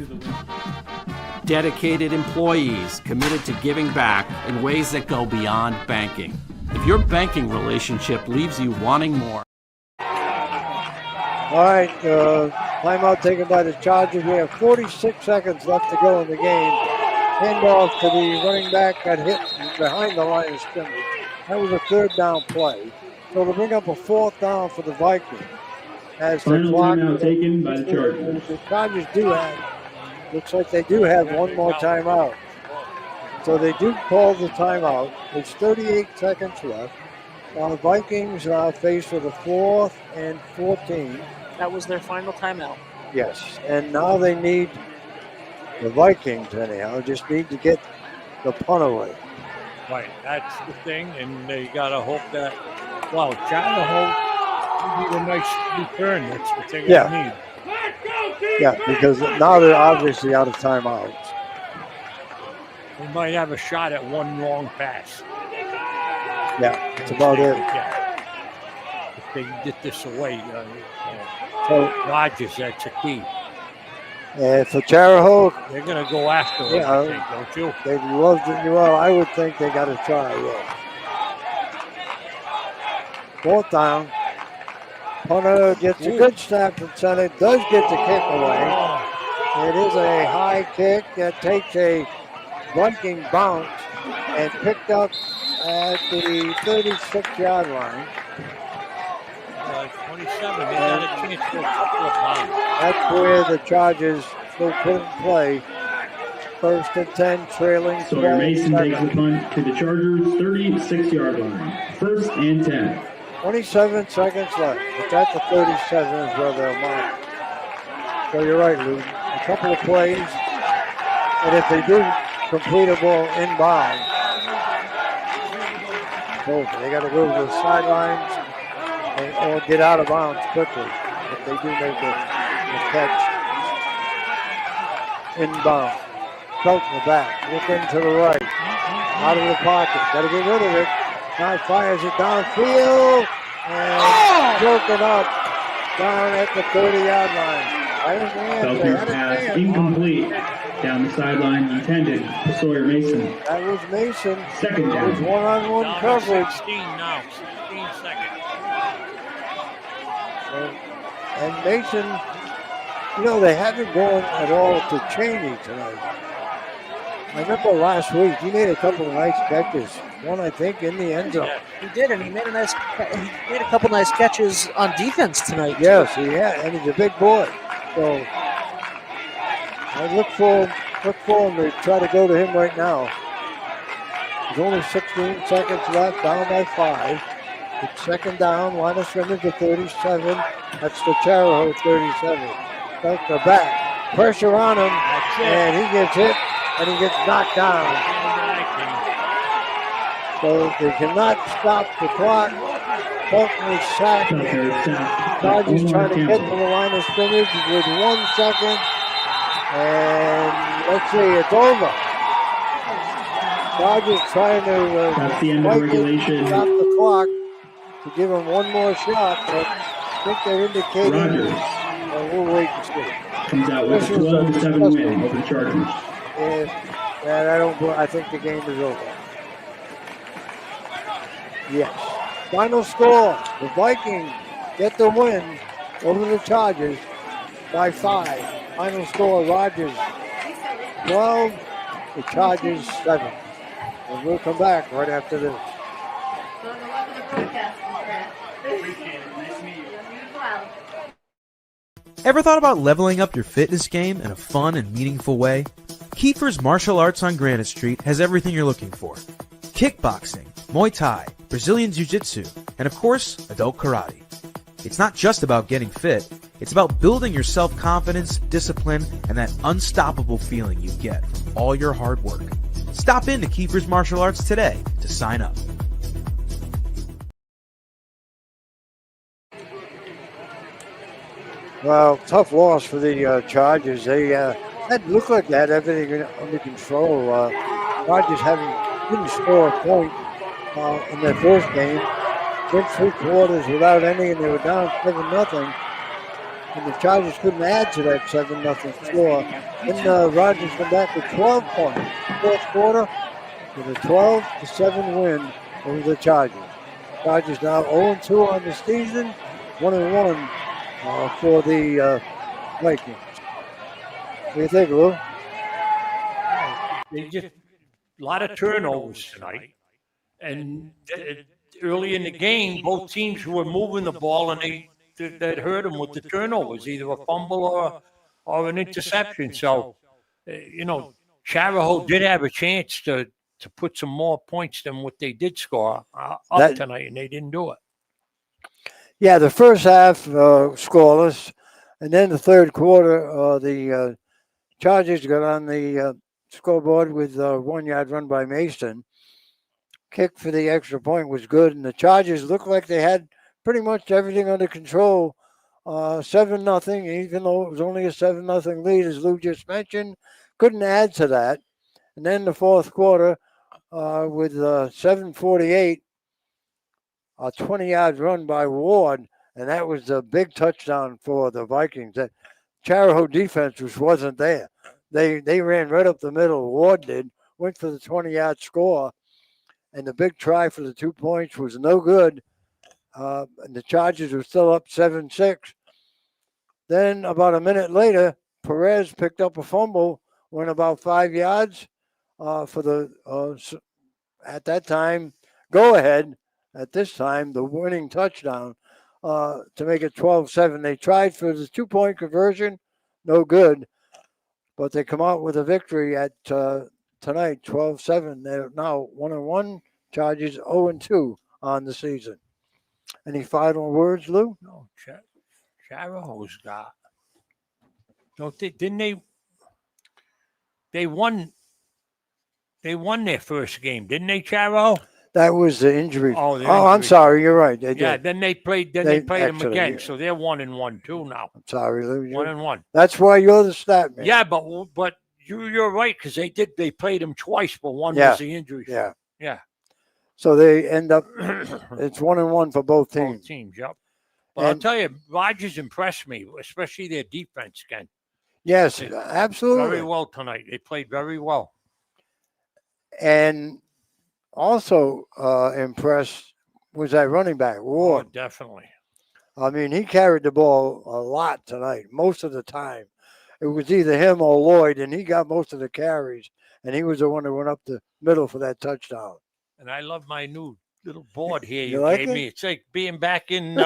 Dedicated employees committed to giving back in ways that go beyond banking. If your banking relationship leaves you wanting more. All right, timeout taken by the Chargers. We have 46 seconds left to go in the game. Handoff to the running back, got hit behind the line of scrimmage. That was a third down play. So to bring up a fourth down for the Vikings. As the Final clock timeout taken by the Chargers. The Chargers do have, looks like they do have one more timeout. So they do call the timeout. There's 38 seconds left. The Vikings are faced with a 4th and 14. That was their final timeout. Yes, and now they need, the Vikings anyhow, just need to get the punt away. Right, that's the thing, and they got to hope that, well, Chariho need a nice return. That's what they're going to need. Yeah, because now they're obviously out of timeouts. They might have a shot at one long pass. Yeah, that's about it. Yeah. If they can get this away, So Rodgers, that's a key. for Chariho, They're going to go after him, I think, don't you? They'd love to. Well, I would think they got to try. Yeah. 4th down. Punter gets a good snap from center. Does get the kick away. It is a high kick that takes a Viking bounce and picked up at the 36-yard line. 27, they got a chance for a couple of bounds. That's where the Chargers will put in play. 1st and 10, trailing. Sawyer Mason takes the punt to the Chargers' 36-yard line. 1st and 10. 27 seconds left. But at the 37 is where they'll mark. So you're right, Lou. A couple of plays. And if they do complete a ball inbound, they got to go to the sidelines or get out of bounds quickly if they do make a catch inbound. Felton back, looking to the right, out of the pocket, got to get rid of it. Now fires it downfield and broken up down at the 30-yard line. Felton's pass incomplete. Down the sideline, intended for Sawyer Mason. That was Mason. 2nd down. It was one-on-one coverage. 16 now, 16 seconds. And Mason, they haven't gone at all to Cheney tonight. I remember last week he made a couple of nice catches. One, I think, in the end zone. Yeah, he did, and he made a couple nice catches on defense tonight. Yes, he had, and he's a big boy. So I look for him to try to go to him right now. There's only 16 seconds left, down by 5. It's 2nd down, line of scrimmage to 37. That's the Chariho 37. Felton back, pressure on him, and he gets hit, and he gets knocked down. So they cannot stop the clock. Felton is sacked. Chargers trying to get to the line of scrimmage with 1 second. And let's see, it's over. Chargers trying to that's the end of regulation. Stop the clock to give them one more shot, but I think they're indicating. Rodgers. We'll wait and see. Comes out with a 12-7 win over the Chargers. I think the game is over. Yes. Final score: the Vikings get the win over the Chargers by 5. Final score: Rodgers 12, the Chargers 7. And we'll come back right after this. Ever thought about leveling up your fitness game in a fun and meaningful way? Kiefer's Martial Arts on Granite Street has everything you're looking for. Kickboxing, Muay Thai, Brazilian Jiu-Jitsu, and of course, adult karate. It's not just about getting fit, it's about building your self-confidence, discipline, and that unstoppable feeling you get from all your hard work. Stop in to Kiefer's Martial Arts today to sign up. Well, tough loss for the Chargers. They looked like they had everything under control. Chargers didn't score a point in their first game. Went 3 quarters without any, and they were down 7-0. And the Chargers couldn't add to that 7-0 score. Then Rodgers come back with 12 points. Fourth quarter with a 12-7 win over the Chargers. Chargers now 0-2 on the season, 1-1 for the Vikings. What do you think, Lou? They just a lot of turnovers tonight, and early in the game, both teams were moving the ball, and that hurt them with the turnovers, either a fumble or an interception. So, Chariho did have a chance to put some more points than what they did score up tonight, and they didn't do it. Yeah, the first half scoreless, and then the third quarter, the Chargers got on the scoreboard with a 1 yard run by Mason. Kick for the extra point was good, and the Chargers looked like they had pretty much everything under control. 7-0, even though it was only a 7-0 lead, as Lou just mentioned, couldn't add to that. And then the fourth quarter, with 7:48, a 20-yard run by Ward, and that was a big touchdown for the Vikings. That Chariho defense wasn't there. They ran right up the middle. Ward did, went for the 20-yard score, and the big try for the 2 points was no good. And the Chargers were still up 7-6. Then about a minute later, Perez picked up a fumble, went about 5 yards for the, at that time, go ahead. At this time, the winning touchdown to make it 12-7. They tried for the 2-point conversion, no good. But they come out with a victory at tonight, 12-7. They're now 1-1. Chargers 0-2 on the season. Any final words, Lou? No, Chariho's got. Didn't they? They won. They won their first game, didn't they, Chariho? That was the injury. Oh, I'm sorry. You're right. They did. Then they played. They played them again, so they're 1-1 too now. I'm sorry, Lou. 1-1. That's why you're the stat man. Yeah, but you're right, because they did. They played them twice, but one was the injury. Yeah. So they end up. It's 1-1 for both teams. Both teams. Yep. But I'll tell you, Rodgers impressed me, especially their defense again. Yes, absolutely. Very well tonight. They played very well. And also impressed was that running back, Ward. Oh, definitely. I mean, he carried the ball a lot tonight, most of the time. It was either him or Lloyd, and he got most of the carries, and he was the one that went up the middle for that touchdown. And I love my new little board here you like gave it? me. It's like being back in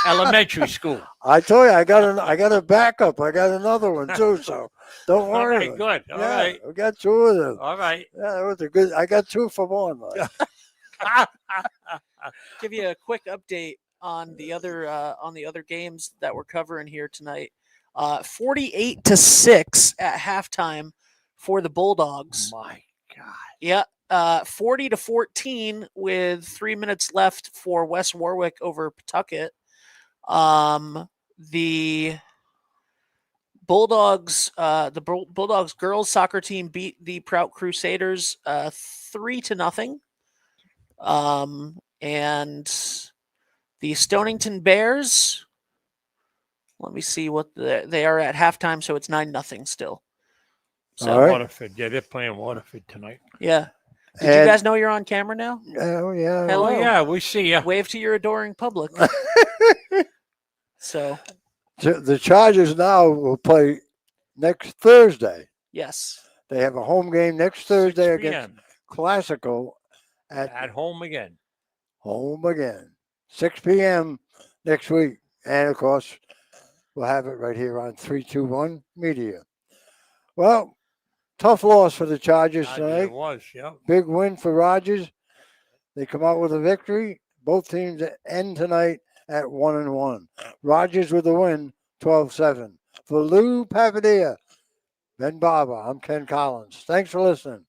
elementary school. I told you, I got a backup. I got another one, too, so don't worry. Okay, good. All right. We got 2 of them. All right. Yeah, that was a good. I got 2 for one. Give you a quick update on the other games that we're covering here tonight. 48-6 at halftime for the Bulldogs. My God. Yeah. 40-14 with 3 minutes left for West Warwick over Pawtucket. The Bulldogs, Bulldogs girls soccer team beat the Prout Crusaders 3-0. And the Stonington Bears, let me see what they are at halftime, so it's 9-0 still. So Waterford, they're playing Waterford tonight. Yeah. Did you guys know you're on camera now? Oh, yeah. Hello. Oh, yeah, we see you. Wave to your adoring public. So the Chargers now will play next Thursday. Yes. They have a home game next Thursday 6 p.m. against Classical at home again. Home again. 6 p.m. next week. And, of course, we'll have it right here on 321 Media. Well, tough loss for the Chargers tonight. It was, yeah. Big win for Rodgers. They come out with a victory. Both teams end tonight at 1-1. Rodgers with the win, 12-7. For Lou Papadilla, Ben Barber, I'm Ken Collins. Thanks for listening.